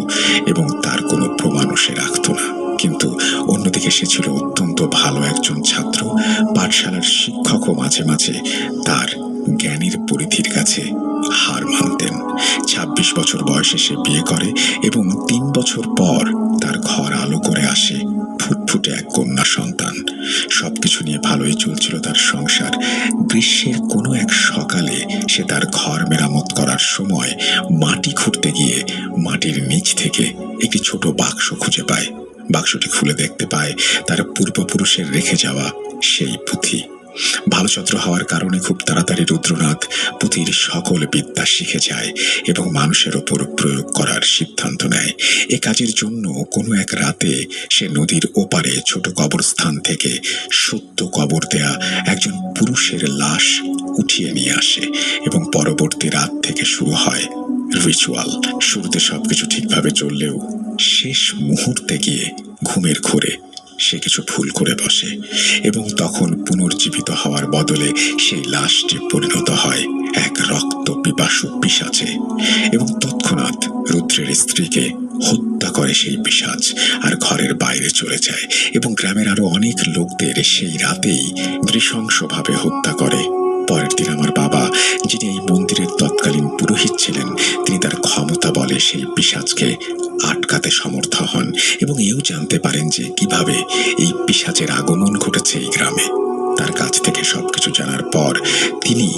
এবং তার কোনো প্রমাণও সে রাখত না। কিন্তু অন্যদিকে সে ছিল অত্যন্ত ভালো একজন ছাত্র। পাঠশালার শিক্ষকও মাঝে মাঝে তার জ্ঞানীর পরিধির কাছে হার মানতেন। ২৬ বছর বয়সে সে বিয়ে করে এবং ৩ বছর পর তার ঘর আলো করে আসে ফুটফুটে এক কন্যা সন্তান। সবকিছু নিয়ে ভালোই চলছিল তার সংসার। গ্রীষ্মের কোনো এক সকালে সে তার ঘর মেরামত করার সময় মাটি খুঁড়তে গিয়ে মাটির নিচ থেকে একটি ছোট বাক্স খুঁজে পায়। বাক্সটি খুলে দেখতে পায় তার পূর্বপুরুষের রেখে যাওয়া সেই পুঁথি। ভালো ছাত্র হওয়ার কারণে খুব তাড়াতাড়ি রুদ্রনাথ পুঁথির সকল বিদ্যা শিখে যায় এবং মানুষের ওপর প্রয়োগ করার সিদ্ধান্ত নেয়। এ কাজের জন্য কোনো এক রাতে সে নদীর ওপারে ছোট কবরস্থান থেকে সদ্য কবর দেয়া একজন পুরুষের লাশ উঠিয়ে নিয়ে আসে এবং পরবর্তী রাত থেকে শুরু হয় রিচুয়াল। শুরুতে সবকিছু ঠিকভাবে চললেও শেষ মুহূর্তে গিয়ে ঘুমের ঘোরে সে কিছু ভুল করে বসে এবং তখন পুনর্জীবিত হওয়ার বদলে সেই লাশটি পরিণত হয় এক রক্ত পিপাসু পিশাচে এবং তৎক্ষণাৎ রুদ্রের স্ত্রীকে হত্যা করে সেই পিশাচ আর ঘরের বাইরে চলে যায় এবং গ্রামের আরো অনেক লোকদের সেই রাতেই নৃশংসভাবে হত্যা করে। পরের দিন আমার বাবা, যিনি এই মন্দিরের তৎকালীন পুরোহিত ছিলেন, তিনি তার ক্ষমতা বলে সেই পিশাচকে আটকাতে সমর্থ হন এবং এও জানতে পারেন যে কিভাবে এই পিশাচের আগমন ঘটেছে এই গ্রামে। তার কাছ থেকে সবকিছু জানার পর তিনি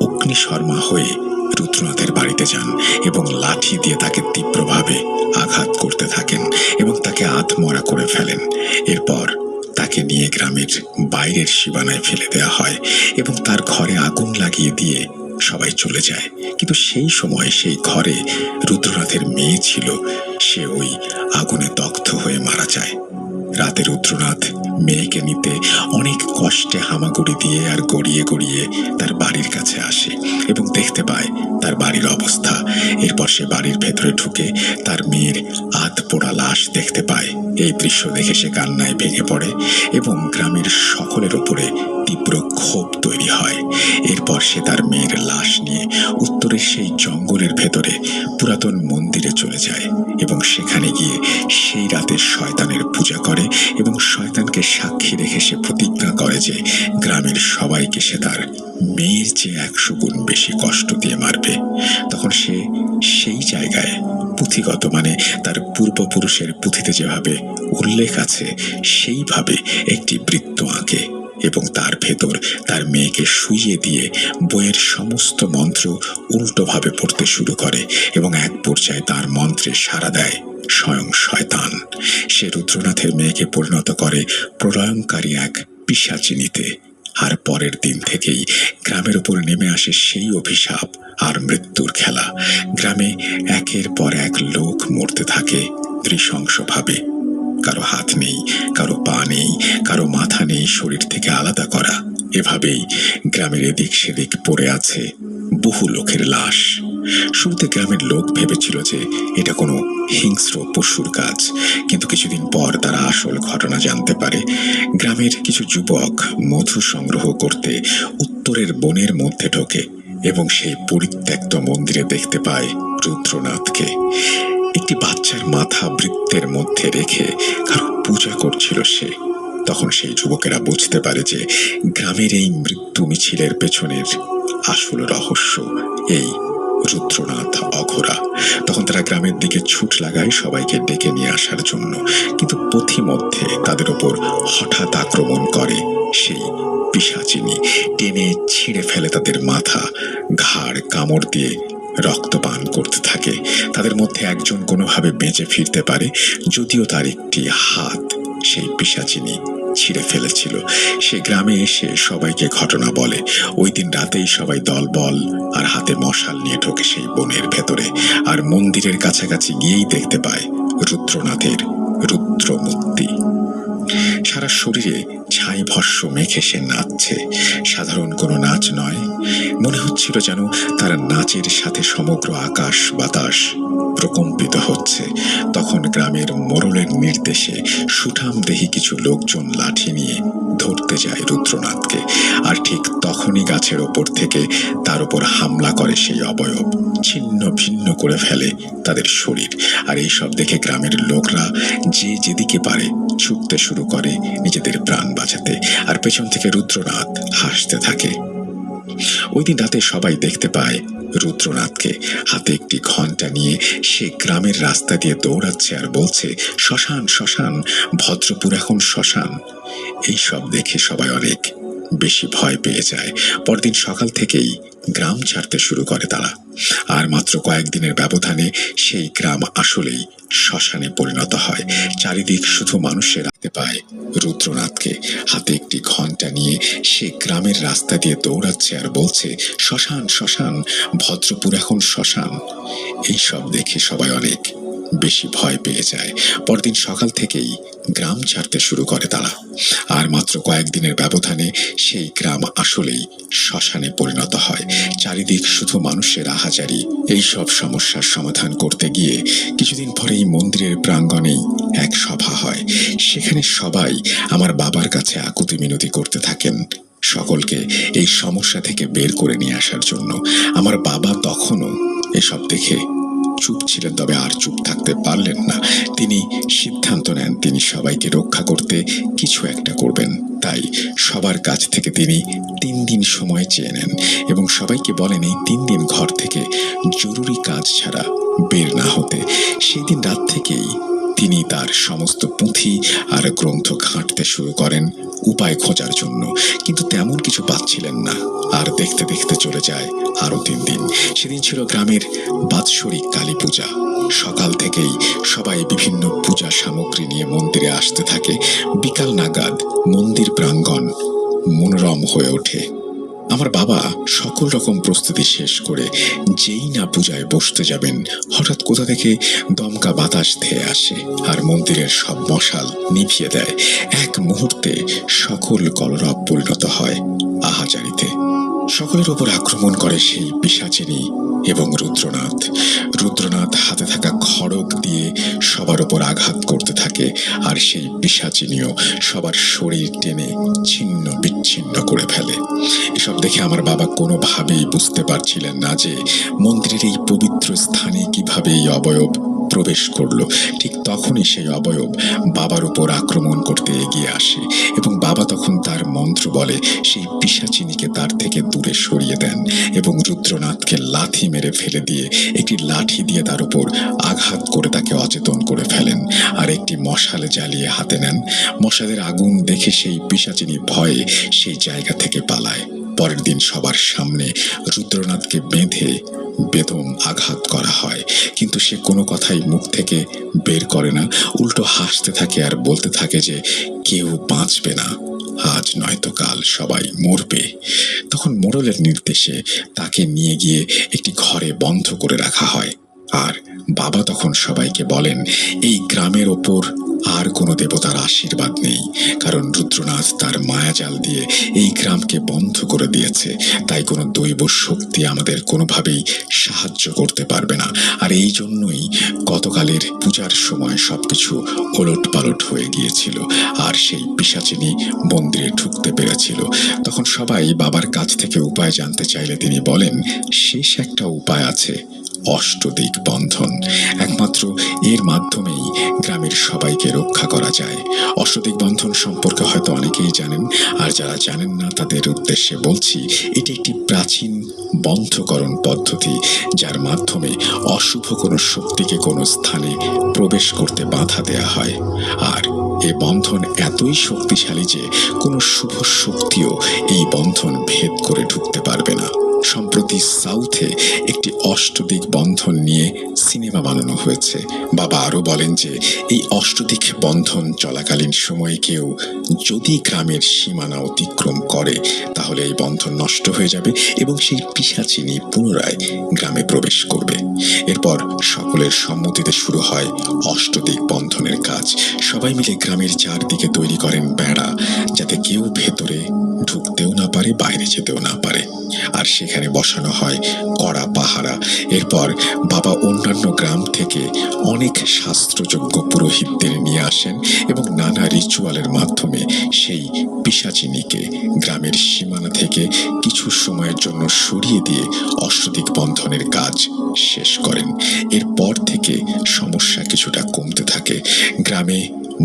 অগ্নিশর্মা হয়ে রুদ্রনাথের বাড়িতে যান এবং লাঠি দিয়ে তাকে তীব্রভাবে আঘাত করতে থাকেন এবং তাকে আধমরা করে ফেলেন। এরপর তাকে নিয়ে গ্রামের বাইরের সীমানায় ফেলে দেওয়া হয় এবং তার ঘরে আগুন লাগিয়ে দিয়ে সবাই চলে যায়। কিন্তু সেই সময় সেই ঘরে রুদ্রনাথের মেয়ে ছিল, সে ওই আগুনে দগ্ধ হয়ে মারা যায়। রাতে রুদ্রনাথ মেয়েকে নিতে অনেক কষ্টে হামাগুড়ি দিয়ে আর গড়িয়ে গড়িয়ে তার বাড়ির কাছে আসে এবং দেখতে পায় তার বাড়ির অবস্থা। এরপর সে বাড়ির ভেতরে ঢুকে তার মেয়ের আধপোড়া লাশ দেখতে পায়। এই দৃশ্য দেখে সে কান্নায় ভেঙে পড়ে এবং গ্রামের সকলের ওপরে তীব্র ক্ষোভ তৈরি হয়। এরপর সে তার মেয়ের লাশ নিয়ে উত্তরের সেই জঙ্গলের ভেতরে পুরাতন মন্দিরে চলে যায় এবং সেখানে গিয়ে সেই রাতে শয়তানের পূজা করে এবং শয়তানকে সাক্ষী রেখে সে প্রতিজ্ঞা করে যে গ্রামের সবাইকে সে তার মেয়ের চেয়ে 100 গুণ বেশি কষ্ট দিয়ে মারবে। তখন সে সেই জায়গায় পুঁথিগত মানে তার পূর্বপুরুষের পুঁথিতে যেভাবে উল্লেখ আছে সেইভাবে একটি বৃত্ত আঁকে এবং তার ভেতর তার মেয়েকে শুইয়ে দিয়ে বইয়ের সমস্ত মন্ত্র উল্টোভাবে পড়তে শুরু করে এবং এক পর্যায়ে তার মন্ত্রে সাড়া দেয় স্বয়ং শয়তান। সে রুদ্রনাথের মেয়েকে পরিণত করে প্রলয়ঙ্কারী এক পিশাচিনীতে। আর পরের দিন থেকেই গ্রামের উপর নেমে আসে সেই অভিশাপ আর মৃত্যুর খেলা। গ্রামে একের পর এক লোক মরতে থাকে নৃশংসভাবে। কারো হাত নেই, কারো পা নেই, কারো মাথা নেই শরীর থেকে আলাদা করা। এভাবেই গ্রামের এদিক সেদিক পড়ে আছে বহু লোকের লাশ। শুরুতে গ্রামের লোক ভেবেছিল যে এটা কোনো হিংস্র পশুর কাজ, কিন্তু কিছুদিন পর তারা আসল ঘটনা জানতে পারে। গ্রামের কিছু যুবক মধু সংগ্রহ করতে উত্তরের বনের মধ্যে ঢোকে এবং সেই পরিত্যক্ত মন্দিরে দেখতে পায় রুদ্রনাথকে। একটি বাচ্চার মাথা বৃত্তের মধ্যে রেখে কারো পূজা করছিল সে। তখন সেই যুবকেরা বুঝতে পারে যে গ্রামের এই মৃত্যু মিছিলের পেছনের আসল রহস্য এই রুদ্রনাথ অঘোরা। তখন তারা গ্রামের দিকে ছুট লাগায় সবাইকে ডেকে নিয়ে আসার জন্য, কিন্তু পথিমধ্যে তাদের ওপর হঠাৎ আক্রমণ করে সেই পিশাচিনী। টেনে ছিঁড়ে ফেলে তাদের মাথা, ঘাড় কামড় দিয়ে রক্তপান করতে থাকে। তাদের মধ্যে একজন কোনোভাবে বেঁচে ফিরতে পারে, যদিও তার একটি হাত সেই পিশাচিনী ছিঁড়ে ফেলেছিল। সে গ্রামে এসে সবাইকে ঘটনা বলে। ওই দিন রাতেই সবাই দলবল আর হাতে মশাল নিয়ে ঢোকে সেই বনের ভেতরে, আর মন্দিরের কাছাকাছি গিয়েই দেখতে পায় রুদ্রনাথের রুদ্রমূর্তি। সারা শরীরে ছাই ভস্য মেখে সে নাচছে। সাধারণ কোনো নাচ নয়, মনে হচ্ছিল যেন তার নাচের সাথে সমগ্র আকাশ বাতাস প্রকম্পিত হচ্ছে। তখন গ্রামের মোড়লের নির্দেশে সুঠামদেহী কিছু লোকজন লাঠি নিয়ে ধরতে যায় রুদ্রনাথকে, আর ঠিক তখনই গাছের ওপর থেকে তার উপর হামলা করে সেই অবয়ব, ছিন্ন ভিন্ন করে ফেলে তাদের শরীর। আর এইসব দেখে গ্রামের লোকরা যে যেদিকে পারে ছুটতে শুরু করে নিজেদের প্রাণ বাঁচাতে, আর পেছন থেকে রুদ্রনাথ হাসতে থাকে। ওই দিন রাতে সবাই দেখতে পায় রুদ্রনাথকে হাতে একটি ঘণ্টা নিয়ে সে গ্রামের রাস্তা দিয়ে দৌড়াচ্ছে আর বলছে, শ্মশান শ্মশান, ভদ্রপুর এখন শ্মশান। এইসব দেখে সবাই অনেক বেশি ভয় পেয়ে যায়। পরদিন সকাল থেকেই গ্রাম ছাড়তে শুরু করে তারা। আর মাত্র কয়েকদিনের ব্যবধানে সেই গ্রাম আসলেই শ্মশানে পরিণত হয়। চারিদিক শুধু মানুষের দেখতে পায় রুদ্রনাথকে হাতে একটি ঘণ্টা নিয়ে সে গ্রামের রাস্তা দিয়ে দৌড়াচ্ছে আর বলছে, শ্মশান শ্মশান, ভদ্রপুর এখন শ্মশান। এইসব দেখে সবাই অনেক বেশি ভয় পেয়ে যায়। পরদিন সকাল থেকেই গ্রাম ছাড়তে শুরু করে তারা। আর মাত্র কয়েকদিনের ব্যবধানে সেই গ্রাম আসলেই শ্মশানে পরিণত হয়। চারিদিক শুধু মানুষের আহাজারি। এইসব সমস্যার সমাধান করতে গিয়ে কিছুদিন পরেই মন্দিরের প্রাঙ্গণেই এক সভা হয়। সেখানে সবাই আমার বাবার কাছে আকুতি মিনতি করতে থাকেন সকলকে এই সমস্যা থেকে বের করে নিয়ে আসার জন্য। আমার বাবা তখনও এসব দেখে চুপ ছিলেন, তবে আর চুপ থাকতে পারলেন না। তিনি সিদ্ধান্ত নেন তিনি সবাইকে রক্ষা করতে কিছু একটা করবেন। তাই সবার কাছ থেকে তিনি 3 দিন সময় চেয়ে নেন এবং সবাইকে বলেন এই 3 দিন ঘর থেকে জরুরি কাজ ছাড়া বের না হতে। সেই দিন রাত থেকেই তিনি তার সমস্ত পুঁথি আর গ্রন্থ ঘাঁটতে শুরু করেন উপায় খোঁজার জন্য, কিন্তু তেমন কিছু পাচ্ছিলেন না। আর দেখতে দেখতে চলে যায় আরো 3 দিন। সেদিন ছিল গ্রামের বাৎসরিক কালী পূজা। সকাল থেকেই সবাই বিভিন্ন পূজা সামগ্রী নিয়ে মন্দিরে আসতে থাকে। বিকাল নাগাদ মন্দির প্রাঙ্গণ মনোরম হয়ে ওঠে। আমার বাবা সকল রকম প্রস্তুতি শেষ করে যেই না পূজায় বসতে যাবেন, হঠাৎ কোথা থেকে দমকা বাতাস ধেয়ে আসে আর মন্দিরের সব মশাল নিভিয়ে দেয়। এক মুহূর্তে সকল কলরব পরিণত হয় আহাজারিতে। সকলের উপর আক্রমণ করে সেই পিশাচিনী এবং রুদ্রনাথ। রুদ্রনাথ হাতে থাকা খড়গ দিয়ে সবার উপর আঘাত করতে থাকে, আর সেই পিশাচিনীও সবার শরীর টেনে ছিন্ন বিচ্ছিন্ন করে ফেলে। এসব দেখে আমার বাবা কোনোভাবেই বুঝতে পারছিলেন না যে মন্দিরের এই পবিত্র স্থানে কিভাবে এই অবয়ব প্রবেশ করলো। ঠিক তখনই সেই অবয়ব বাবার উপর আক্রমণ করতে এগিয়ে আসে এবং বাবা তখন তার মন্ত্র বলে সেই পিশাচিনীকে তার থেকে দূরে সরিয়ে দেন এবং রুদ্রনাথকে লাথি মেরে ফেলে দিয়ে একটি লাঠি দিয়ে তার উপর আঘাত করে তাকে অচেতন করে ফেলেন আর একটি মশাল জ্বালিয়ে হাতে নেন। মশালের আগুন দেখে সেই পিশাচিনী ভয়ে সেই জায়গা থেকে পালায়। পরের দিন সবার সামনে রুদ্রনাথকে বেঁধে বেদম আঘাত করা হয়, কিন্তু সে কোনো কথাই মুখ থেকে বের করে না, উল্টো হাসতে থাকে আর বলতে থাকে যে কেউ বাঁচবে না, আজ নয়তো কাল সবাই মরবে। তখন মোড়লের নির্দেশে তাকে নিয়ে গিয়ে একটি ঘরে বন্ধ করে রাখা হয়। আর বাবা তখন সবাইকে বলেন এই গ্রামের ওপর আর কোনো দেবতার আশীর্বাদ নেই, কারণ রুদ্রনাথ তার মায়াজাল দিয়ে এই গ্রামকে বন্ধ করে দিয়েছে। তাই কোনো দৈব শক্তি আমাদের কোনোভাবেই সাহায্য করতে পারবে না। আর এই জন্যই গতকালের পূজার সময় সবকিছু ওলট পালট হয়ে গিয়েছিল আর সেই পিশাচিনী মন্দিরে ঢুকতে পেরেছিল। তখন সবাই বাবার কাছ থেকে উপায় জানতে চাইলে তিনি বলেন শেষ একটা উপায় আছে, অষ্টদিক বন্ধন। একমাত্র এর মাধ্যমেই গ্রামের সবাইকে রক্ষা করা যায়। অষ্টদিক বন্ধন সম্পর্কে হয়তো অনেকেই জানেন, আর যারা জানেন না তাদের উদ্দেশ্যে বলছি, এটি একটি প্রাচীন বন্ধকরণ পদ্ধতি যার মাধ্যমে অশুভ কোনো শক্তিকে কোনো স্থানে প্রবেশ করতে বাধা দেয়া হয়। আর এ বন্ধন এতই শক্তিশালী যে কোনো শুভ শক্তিও এই বন্ধন ভেদ করে ঢুকতে পারবে না। সম্প্রতি সাউথে একটি অষ্টদিক বন্ধন নিয়ে সিনেমা বানানো হয়েছে। বাবা আরও বলেন যে এই অষ্টদিক বন্ধন চলাকালীন সময়ে কেউ যদি গ্রামের সীমানা অতিক্রম করে তাহলে এই বন্ধন নষ্ট হয়ে যাবে এবং সেই পিশাচিনী পুনরায় গ্রামে প্রবেশ করবে। এরপর সকলের সম্মতিতে শুরু হয় অষ্টদিক বন্ধনের কাজ। সবাই মিলে গ্রামের চারদিকে তৈরি করেন বেড়া, যাতে কেউ ভেতরে ঢুকতেও না পারে, বাইরে যেতেও না পারে। আর সেখানে বসানো হয় কড়া পাহারা। এরপর বাবা অন্যান্য গ্রাম থেকে অনেক শাস্ত্রযোগ্য পুরোহিতদের নিয়ে আসেন এবং নানা রিচুয়ালের মাধ্যমে সেই পিশাচিনীকে গ্রামের সীমানা থেকে কিছু সময়ের জন্য সরিয়ে দিয়ে অষ্টদিক বন্ধনের কাজ শেষ করেন। এরপর থেকে সমস্যা কিছুটা কমতে থাকে, গ্রামে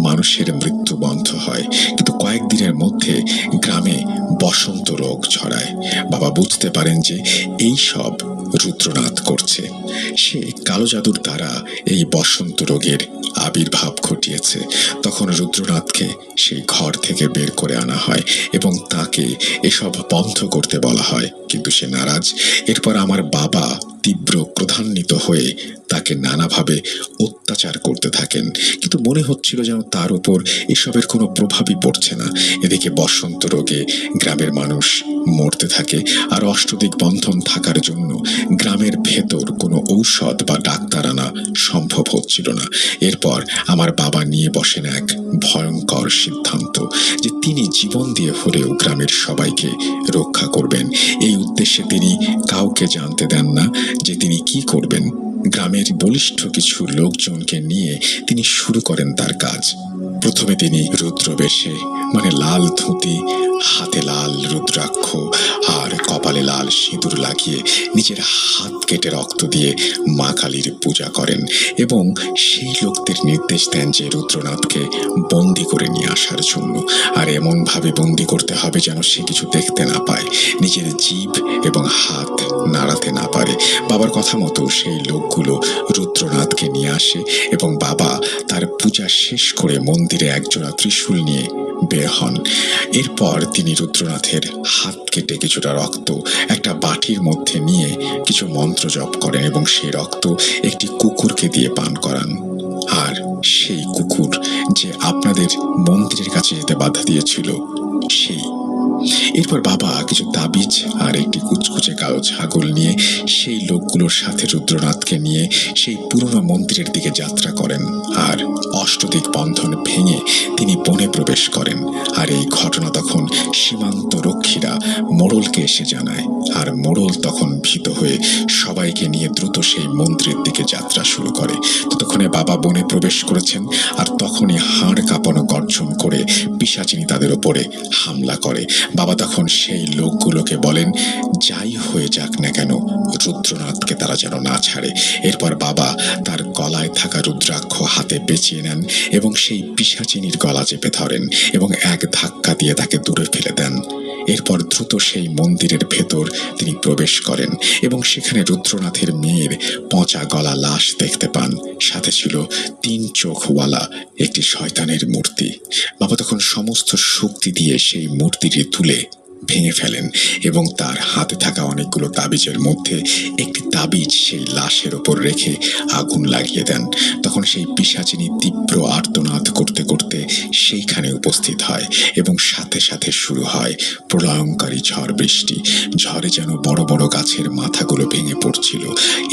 মানুষের মৃত্যু বন্ধ হয়, কিন্তু কয়েকদিনের মধ্যে গ্রামে বসন্ত রোগ ছড়ায়। বাবা বুঝতে পারেন যে এই সব রুদ্রনাথ করছে। সে কালো জাদুর দ্বারা এই বসন্ত রোগের আবির্ভাব ঘটিয়েছে। তখন রুদ্রনাথকে সেই ঘর থেকে বের করে আনা হয় এবং তাকে এসব বন্ধ করতে বলা হয়, কিন্তু সে নারাজ। এরপর আমার বাবা তীব্র ক্রোধান্বিত হয়ে তাকে নানাভাবে অত্যাচার করতে থাকেন, কিন্তু মনে হচ্ছিল যেন তার উপর এসবের কোনো প্রভাবই পড়ছে না। এদিকে বসন্ত রোগে গ্রামের মানুষ মরতে থাকে, আর অষ্টদিক বন্ধন থাকার জন্য গ্রামের ভেতর কোনো ঔষধ বা ডাক্তার আনা সম্ভব হচ্ছিল না। এরপর আমার বাবা নিয়ে বসেন এক ভয়ঙ্কর সিদ্ধান্ত যে তিনি জীবন দিয়ে হলেও গ্রামের সবাইকে রক্ষা করবেন। এই উদ্দেশ্যে তিনি কাউকে জানতে দেন না যে তিনি কি করবেন। গ্রামের বলিষ্ঠ কিছু লোকজনকে নিয়ে তিনি শুরু করেন তার কাজ। প্রথমে তিনি রুদ্রবেশে, মানে লাল ধুতি, হাতে লাল রুদ্রাক্ষ আর কপালে লাল সিঁদুর লাগিয়ে নিজের হাত কেটে রক্ত দিয়ে মা কালীর পূজা করেন এবং সেই লোকদের নির্দেশ দেন যে রুদ্রনাথকে বন্দি করে নিয়ে আসার জন্য। আর এমনভাবে বন্দি করতে হবে যেন সে কিছু দেখতে না পায়, নিজের জিভ এবং হাত নাড়াতে না পারে। বাবার কথা মতো সেই লোকগুলো রুদ্রনাথকে নিয়ে আসে এবং বাবা তার পূজা শেষ করে মন্দিরে একজোড়া ত্রিশূল নিয়ে বের হন। এরপর তিনি রুদ্রনাথের হাত কেটে কিছুটা রক্ত একটা বাটির মধ্যে নিয়ে কিছু মন্ত্র জপ করেন এবং সেই রক্ত একটি কুকুরকে দিয়ে পান করান। আর সেই কুকুর যে আপনাদের মন্দিরের কাছে যেতে বাধা দিয়েছিল সেই এরপর বাবা কিছু তাবিজ আর একটি কুচকুচে কালো ছাগল নিয়ে সেই লোকগুলোর সাথে রুদ্রনাথকে নিয়ে সেই পুরনো মন্দিরের দিকে যাত্রা করেন আর অষ্টদিক বন্ধন ভেঙে তিনি বনে প্রবেশ করেন। আর এই ঘটনা তখন সীমান্ত রক্ষীরা মোড়লকে এসে জানায়, আর মোড়ল তখন ভীত হয়ে সবাইকে নিয়ে দ্রুত সেই মন্দিরের দিকে যাত্রা শুরু করে। ততক্ষণে বাবা বনে প্রবেশ করেছেন, আর তখনই হাড় কাঁপানো গর্জন করে পিশাচিনী তাদের ওপরে হামলা করে। বাবা তখন সেই লোকগুলোকে বলেন, যাই হয়ে যাক না কেন রুদ্রনাথকে তারা যেন না ছাড়ে। এরপর বাবা তার গলায় থাকা রুদ্রাক্ষ হাতে পেঁচিয়ে নেন এবং সেই পিশাচিনীর গলা চেপে ধরেন এবং এক ধাক্কা দিয়ে তাকে দূরে ফেলে দেন। এরপর দ্রুত সেই মন্দিরের ভেতর তিনি প্রবেশ করেন এবং সেখানে রুদ্রনাথের মেয়ের পচা গলা লাশ দেখতে পান। সাথে ছিল 3 চোখওয়ালা একটি শয়তানের মূর্তি। বাবা তখন সমস্ত শক্তি দিয়ে সেই মূর্তিটি তুলে ভেঙে ফেলেন এবং তার হাতে থাকা অনেকগুলো তাবিজের মধ্যে একটি তাবিজ সেই লাশের ওপর রেখে আগুন লাগিয়ে দেন। তখন সেই পিশাচিনী তীব্র আর্তনাদ করতে করতে সেইখানে উপস্থিত হয় এবং সাথে সাথে শুরু হয় প্রলয়ঙ্কারী ঝড় বৃষ্টি। ঝড়ে যেন বড় বড় গাছের মাথাগুলো ভেঙে পড়ছিল।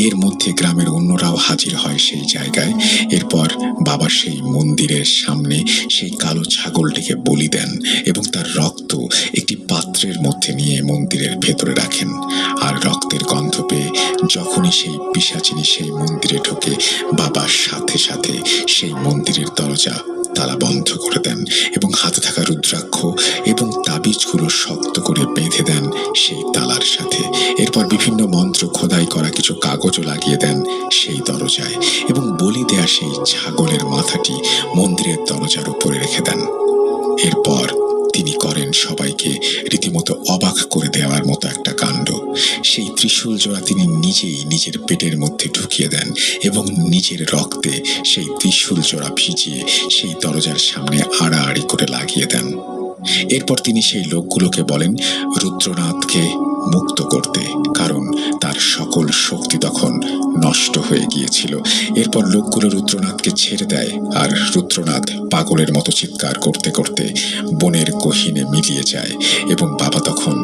এর মধ্যে গ্রামের অন্যরাও হাজির হয় সেই জায়গায়। এরপর বাবা সেই মন্দিরের সামনে সেই কালো ছাগলটিকে বলি দেন এবং তার রক্ত একটি পাত্রের মধ্যে নিয়ে মন্দিরের ভেতরে রাখেন। আর রক্তের গন্ধ পেয়ে যখনই সেই পিশাচিনী সেই মন্দিরে ঢোকে, বাবার সাথে সাথে সেই মন্দিরের দরজা তালা বন্ধ করে দেন এবং হাতে থাকা রুদ্রাক্ষ এবং তাবিজগুলো শক্ত করে বেঁধে দেন সেই তালার সাথে। এরপর বিভিন্ন মন্ত্র খোদাই করা কিছু কাগজও লাগিয়ে দেন সেই দরজায় এবং বলি দেয়া সেই ছাগলের মাথাটি মন্দিরের দরজার উপরে রেখে দেন। এরপর তিনি করেন সবাইকে রীতিমতো অবাক করে দেওয়ার মতো একটা কাণ্ড। সেই ত্রিশূল জোড়া তিনি নিজেই নিজের পেটের মধ্যে ঢুকিয়ে দেন এবং নিজের রক্তে সেই ত্রিশূল জোড়া ভিজিয়ে সেই দরজার সামনে আড়াআড়ি করে লাগিয়ে দেন। এরপর তিনি সেই লোকগুলোকে বলেন রুদ্রনাথকে মুক্ত করতে, কারণ তার সকল শক্তি তখন নষ্ট হয়ে গিয়েছিল। এরপর লোকগুলো রুদ্রনাথকে ছেড়ে দেয় আর রুদ্রনাথ পাগলের মতো চিৎকার করতে করতে বনের গহীনে মিলিয়ে যায় এবং বাবা তখন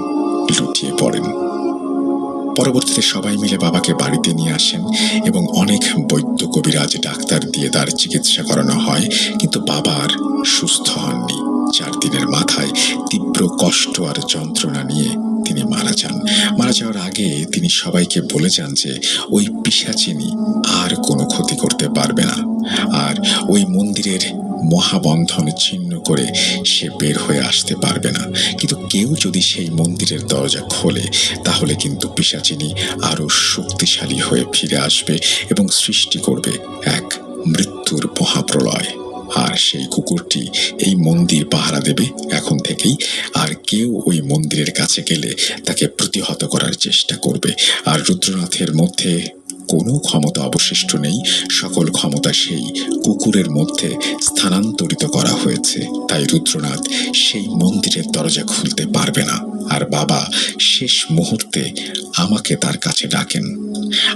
লুটিয়ে পড়েন। পরবর্তীতে সবাই মিলে বাবাকে বাড়িতে নিয়ে আসেন এবং অনেক বৈদ্য কবিরাজ ডাক্তার দিয়ে তার চিকিৎসা করানো হয়, কিন্তু বাবা আর সুস্থ হননি। 4 দিনের মাথায় তীব্র কষ্ট আর যন্ত্রণা নিয়ে তিনি মারা যান। মারা যাওয়ার আগে তিনি সবাইকে বলে যান যে ওই পিশাচিনী আর কোনো ক্ষতি করতে পারবে না, আর ওই মন্দিরের মহাবন্ধন ছিন্ন করে সে বের হয়ে আসতে পারবে না। কিন্তু কেউ যদি সেই মন্দিরের দরজা খোলে তাহলে কিন্তু পিশাচিনী আরো শক্তিশালী হয়ে ফিরে আসবে এবং সৃষ্টি করবে এক মৃত্যুর মহাপ্রলয়। আর সেই কুকুরটি এই মন্দির পাহারা দেবে এখন থেকেই, আর কেউ ওই মন্দিরের কাছে গেলে তাকে প্রতিহত করার চেষ্টা করবে। আর রুদ্রনাথের মধ্যে কোনো ক্ষমতা অবশিষ্ট নেই, সকল ক্ষমতা সেই কুকুরের মধ্যে স্থানান্তরিত করা হয়েছে। তাই রুদ্রনাথ সেই মন্দিরের দরজা খুলতে পারবে না। আর বাবা শেষ মুহূর্তে আমাকে তার কাছে ডাকেন,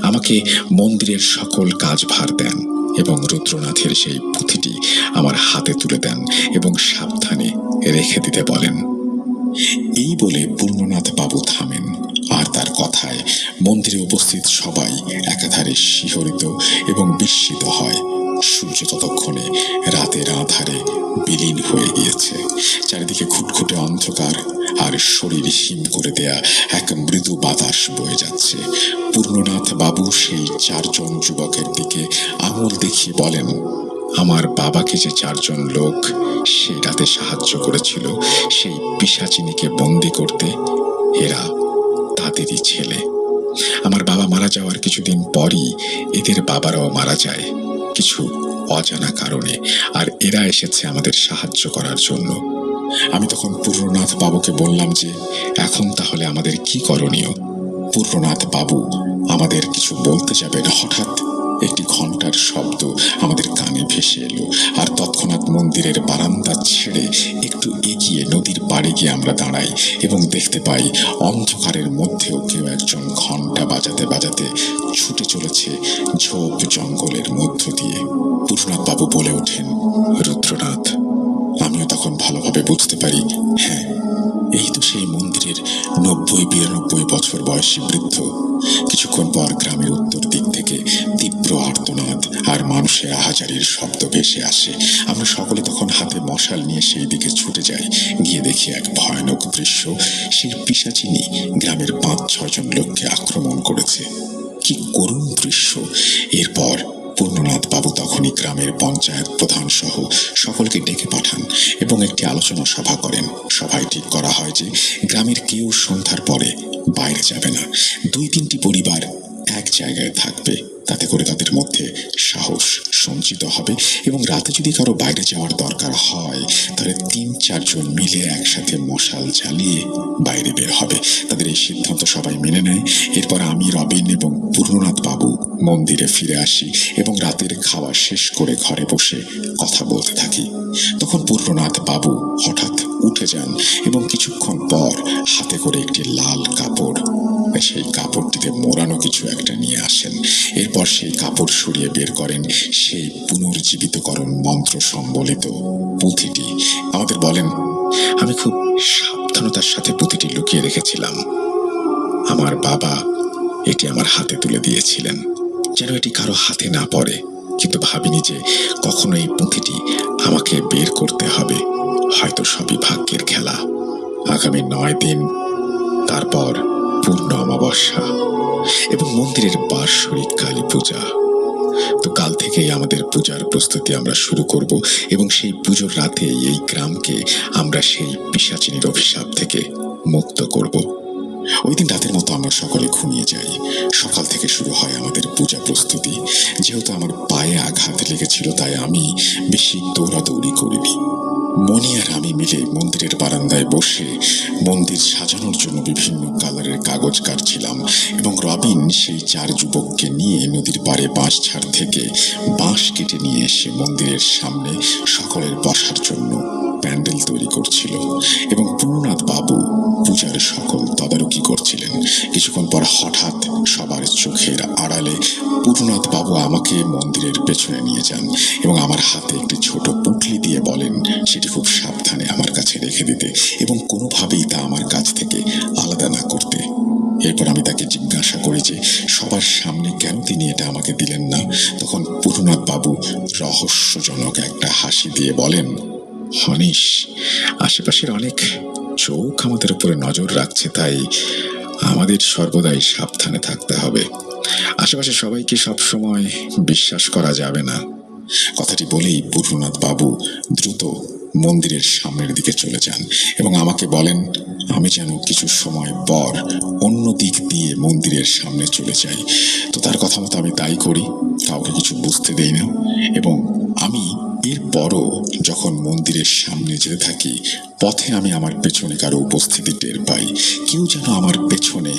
আমাকে মন্দিরের সকল কাজ ভার দেন এবং রুদ্রনাথের সেই পুঁথিটি আমার হাতে তুলে দেন এবং সাবধানে রেখে দিতে বলেন। এই বলে পূর্ণনাথ বাবু থামেন, আর তার কথায় মন্দিরে উপস্থিত সবাই একাধারে শিহরিত এবং বিস্মিত হয়। সূর্য ততক্ষণে রাতের আধারে বিলীন হয়ে গিয়েছে। চারিদিকে খুটখুটে অন্ধকার আর শরীর হিম করে দেয়া এক মৃদু বাতাস বয়ে যাচ্ছে। পূর্ণনাথ বাবু সেই 4 জন যুবকের দিকে আঙুল দেখিয়ে বলেন, আমার বাবাকে যে 4 জন লোক সেই রাতে সাহায্য করেছিল সেই পিশাচিনীকে বন্দি করতে, এরা তাদেরই ছেলে। আমার বাবা মারা যাওয়ার কিছুদিন পরই এদের বাবারাও মারা যায় কিছু অজানা কারণে, আর এরা এসেছে আমাদের সাহায্য করার জন্য। আমি তখন পূর্ণনাথ বাবুকে বললাম যে এখন তাহলে আমাদের কি করণীয়। পূর্ণনাথ বাবু আমাদের কিছু বলতে যাবেন, হঠাৎ একটি ঘন্টার শব্দ আমাদের কানে ভেসে এলো, আর তৎক্ষণাৎ মন্দিরের বারান্দা ছেড়ে একটু এগিয়ে নদীর পাড়ে গিয়ে আমরা দাঁড়াই এবং দেখতে পাই অন্ধকারের মধ্যেও কেউ একজন ঘন্টা বাজাতে বাজাতে ছুটে চলেছে ঝোপ জঙ্গলের মধ্য দিয়ে। পূর্ণনাথ বাবু বলে ওঠেন, রুদ্রনাথ। আমিও তখন ভালোভাবে বুঝতে পারি, হ্যাঁ এই তো সেই মন্দিরের ৯০-৯২ বছর বয়সী বৃদ্ধ। কিছুক্ষণ পর গ্রামের উত্তর দিক থেকে তীব্র আর্তনাদ আর মানুষের আহাজারির শব্দ ভেসে আসে। আমরা সকলে তখন হাতে মশাল নিয়ে সেই দিকে ছুটে যাই। গিয়ে দেখি এক ভয়ানক দৃশ্য। সেই পিশাচিনী গ্রামের ৫-৬ জন লোককে আক্রমণ করেছে। কি করুণ দৃশ্য! এরপর পূর্ণনাথ বাবু তখনই গ্রামের পঞ্চায়েত প্রধান সহ সকলকে ডেকে পাঠান এবং একটি আলোচনা সভা করেন। সভায় ঠিক করা হয় যে গ্রামের কেউ সন্ধ্যার পরে বাইরে যাবে না। ২-৩টি পরিবার এক জায়গায় থাকবে, তাতে করে তাদের মধ্যে সাহস সঞ্চিত হবে এবং রাতে যদি কারো বাইরে যাওয়ার দরকার হয় তাহলে ৩-৪ জন মিলে একসাথে মশাল জ্বালিয়ে বাইরে বের হবে। তাদের এই সিদ্ধান্ত সবাই মেনে নেয়। এরপর আমি, রবিন এবং পূর্ণনাথ বাবু মন্দিরে ফিরে আসি এবং রাতের খাওয়া শেষ করে ঘরে বসে কথা বলতে থাকি। তখন পূর্ণনাথ বাবু হঠাৎ উঠে যান এবং কিছুক্ষণ পর হাতে করে একটি লাল কাপড়, সেই কাপড়টিতে মোড়ানো কিছু একটা নিয়ে আসেন। এরপর সেই কাপড় সরিয়ে বের করেন সেই পুনর্জীবিতকরণ মন্ত্র সম্বলিত পুঁথিটি। আমাদের বলেন, আমি খুব সাবধানতার সাথে পুঁথিটি লুকিয়ে রেখেছিলাম। আমার বাবা এটি আমার হাতে তুলে দিয়েছিলেন যেন এটি কারো হাতে না পড়ে, কিন্তু ভাবিনি যে কখনো এই পুঁথিটি আমাকে বের করতে হবে। হয়তো সবই ভাগ্যের খেলা। আগামী ৯ দিন, তারপর পূর্ণ অমাবস্যা এবং মন্দিরের বার্ষিক কালী পূজা। তো কাল থেকেই আমাদের পূজার প্রস্তুতি আমরা শুরু করব এবং সেই পুজোর রাতে এই গ্রামকে আমরা সেই পিশাচিনীর অভিশাপ থেকে মুক্ত করব। ওই দিন রাতের মতো আমরা সকলে ঘুমিয়ে যাই। সকাল থেকে শুরু হয় আমাদের পূজা প্রস্তুতি। যেহেতু আমার পায়ে আঘাত লেগেছিল তাই আমি বেশি দৌড়াদৌড়ি করিনি। মণি আর আমি মিলে মন্দিরের বারান্দায় বসে মন্দির সাজানোর জন্য বিভিন্ন কালারের কাগজ কাটছিলাম এবং রবিন সেই ৪ যুবককে নিয়ে নদীর পাড়ে বাঁশঝাড় থেকে বাঁশ কেটে নিয়ে এসে মন্দিরের সামনে সকলের বসার জন্য প্যান্ডেল তৈরি করছিল এবং পূর্ণনাথ বাবু পূজার সকল তদারকি করছিলেন। কিছুক্ষণ পর হঠাৎ সবার চোখের আড়ালে পূর্ণনাথ বাবু আমাকে মন্দিরের পেছনে নিয়ে যান এবং আমার হাতে একটি ছোট পুঁটলি দিয়ে বলেন সেটি খুব সাবধানে আমার কাছে রেখে দিতে এবং কোনোভাবেই তা আমার কাছ থেকে আলাদা না করতে। এরপর আমি তাকে জিজ্ঞাসা করি যে সবার সামনে কেন তিনি এটা আমাকে দিলেন না। তখন পূর্ণনাথ বাবু রহস্যজনক একটা হাসি দিয়ে বলেন, হনিশ, আশেপাশের অনেক চোখ আমাদের উপরে নজর রাখছে, তাই আমাদের সর্বদাই সাবধানে থাকতে হবে। আশেপাশে সবাইকে সবসময় বিশ্বাস করা যাবে না। কথাটি বলেই পূর্ণনাথ বাবু দ্রুত মন্দিরের সামনের দিকে চলে যান এবং আমাকে বলেন আমি যেন কিছু সময় পর অন্য দিক দিয়ে মন্দিরের সামনে চলে যাই। তো তার কথা মতো আমি তাই করি, কাউকে কিছু বুঝতে দেই না এবং আমি এরপরও যখন মন্দিরের সামনে যেতে থাকি পথে আমি আমার পেছনে কারো উপস্থিতি টের পাই। কেউ যেন আমার পেছনে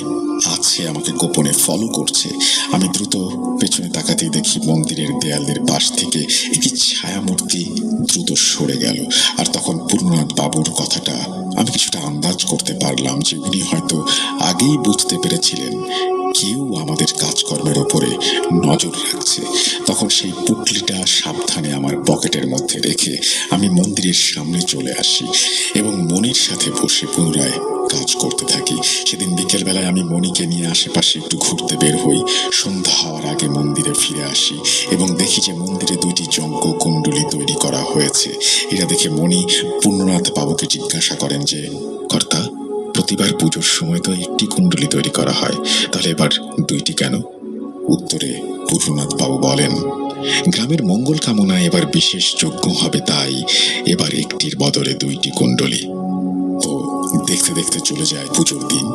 আছে, আমাকে গোপনে ফলো করছে। আমি দ্রুত পেছনে তাকাতেই দেখি মন্দিরের দেয়ালের পাশ থেকে একটি ছায়ামূর্তি দ্রুত সরে গেল। আর তখন পূর্ণনাথ বাবুর কথাটা আমি কিছুটা আন্দাজ করতে পারলাম যে উনি হয়তো আগেই বুঝতে পেরেছিলেন কেউ আমাদের কাজকর্মের ওপরে নজর রাখছে। তখন সেই পুটলিটা সাবধানে আমার পকেটের মধ্যে রেখে আমি মন্দিরের সামনে চলে আসি এবং মনির সাথে বসে পুনরায় কাজ করতে থাকি। সেদিন বিকেলবেলায় আমি মনিকে নিয়ে আশেপাশে একটু ঘুরতে বের হই। সন্ধ্যা হওয়ার আগে মন্দিরে ফিরে আসি এবং দেখি যে মন্দিরে 2টি যজ্ঞ কুণ্ডলী তৈরি করা হয়েছে। এটা দেখে মনি পূর্ণনাথ বাবুকে জিজ্ঞাসা করেন যে, কর্তা, প্রতিবার পুজোর সময় তো একটি কুণ্ডলী তৈরি করা হয়, তাহলে এবার 2টি কেন? উত্তরে পূর্ণনাথ বাবু বলেন, গ্রামের মঙ্গল কামনায় এবার বিশেষ যজ্ঞ হবে, তাই এবার একটির বদলে 2টি কুণ্ডলী। তো দেখতে দেখতে চলে যায় পুজোর দিন।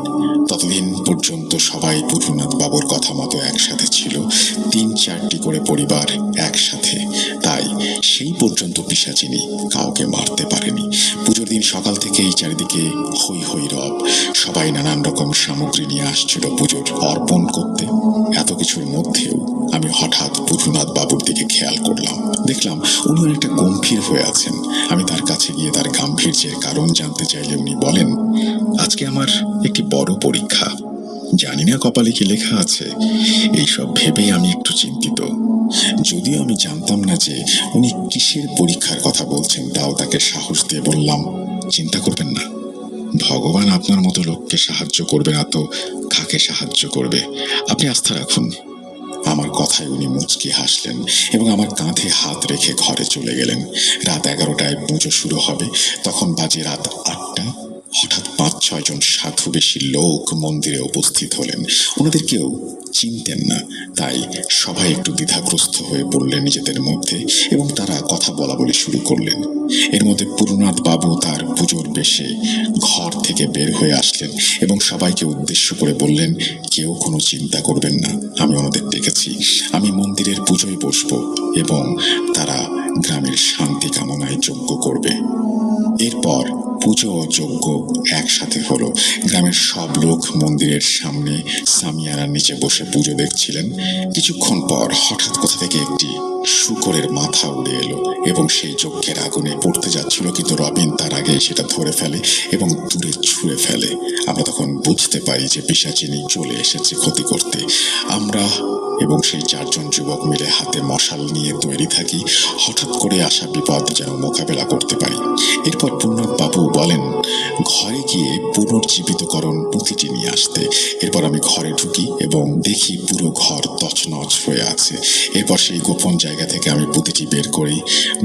ততদিন পর্যন্ত সবাই পূর্ণনাথ বাবুর কথা মতো একসাথে ছিল, 3-4টি করে পরিবার একসাথে, তাই সেই পর্যন্ত পিশাচিনী কাউকে মারতে পারেনি। পুজোর দিন সকাল থেকেই চারিদিকে হই হই রব। সবাই নানান রকম সামগ্রী নিয়ে আসছিল পুজোর অর্পণ করতে। এত কিছুর মধ্যেও আমি হঠাৎ পূর্ণনাথ বাবুর দিকে খেয়াল করলাম। দেখলাম উনি অনেকটা গম্ভীর হয়ে আছেন। আমি তার কাছে গিয়ে তার গাম্ভীর্যের কারণ জানতে চাইলে উনি বলেন, আজকে আমার একটি বড় পরীক্ষা, জানি না কপালে কি লেখা আছে। এইসব ভেবেই আমি একটু চিন্তিত। যদিও আমি জানতাম না যে উনি কিসের পরীক্ষার কথা বলছেন, তাও তাকে সাহস দিয়ে বললাম, চিন্তা করবেন না, ভগবান আপনার মতো লোককে সাহায্য করবে না তো কাকে সাহায্য করবে? আপনি আস্থা রাখুন। আমার কথায় উনি মুচকি হাসলেন এবং আমার কাঁধে হাত রেখে ঘরে চলে গেলেন। রাত 11টায় পুজো শুরু হবে, তখন বাজে রাত 8টা। হঠাৎ 5-6 জন সাধু বেশি লোক মন্দিরে উপস্থিত হলেন। ওনাদের কেউ চিনতেন না, তাই সবাই একটু দ্বিধাগ্রস্ত হয়ে পড়লেন নিজেদের মধ্যে এবং তারা কথা বলা বলি শুরু করলেন। এর মধ্যে পুরনাথ বাবু তার পুজোর বেশে ঘর থেকে বের হয়ে আসলেন এবং সবাইকে উদ্দেশ্য করে বললেন, কেউ কোনো চিন্তা করবেন না, আমি ওনাদের ডেকেছি। আমি মন্দিরের পুজোয় বসবো এবং তারা গ্রামের শান্তি কামনায় যজ্ঞ করবে। এরপর পুজো ও যজ্ঞ একসাথে হলো। গ্রামের সব লোক মন্দিরের সামনে সামিয়ানার নিচে বসে পুজো দেখছিলেন। কিছুক্ষণ পর হঠাৎ কোথা থেকে একটি শূকরের মাথা উড়ে এলো এবং সেই যজ্ঞের আগুনে পড়তে যাচ্ছিল, কিন্তু রবিন তার আগে সেটা ধরে ফেলে এবং দূরে ছুঁড়ে ফেলে। আমরা তখন বুঝতে পারি যে পিশাচিনী চলে এসেছে ক্ষতি করতে। আমরা এবং সেই 4 জন যুবক মিলে হাতে মশাল নিয়ে তৈরি থাকি, হঠাৎ করে আসা বিপদ যেন মোকাবেলা করতে পারি। এরপর পূর্ণনাথ বাবু বলেন ঘরে গিয়ে পুনর্জীবিতকরণ পুঁথিটি নিয়ে আসতে। এরপর আমি ঘরে ঢুকি এবং দেখি পুরো ঘর তছনছ হয়ে আছে। এরপর সেই গোপন জায়গা থেকে আমি পুঁথিটি বের করি,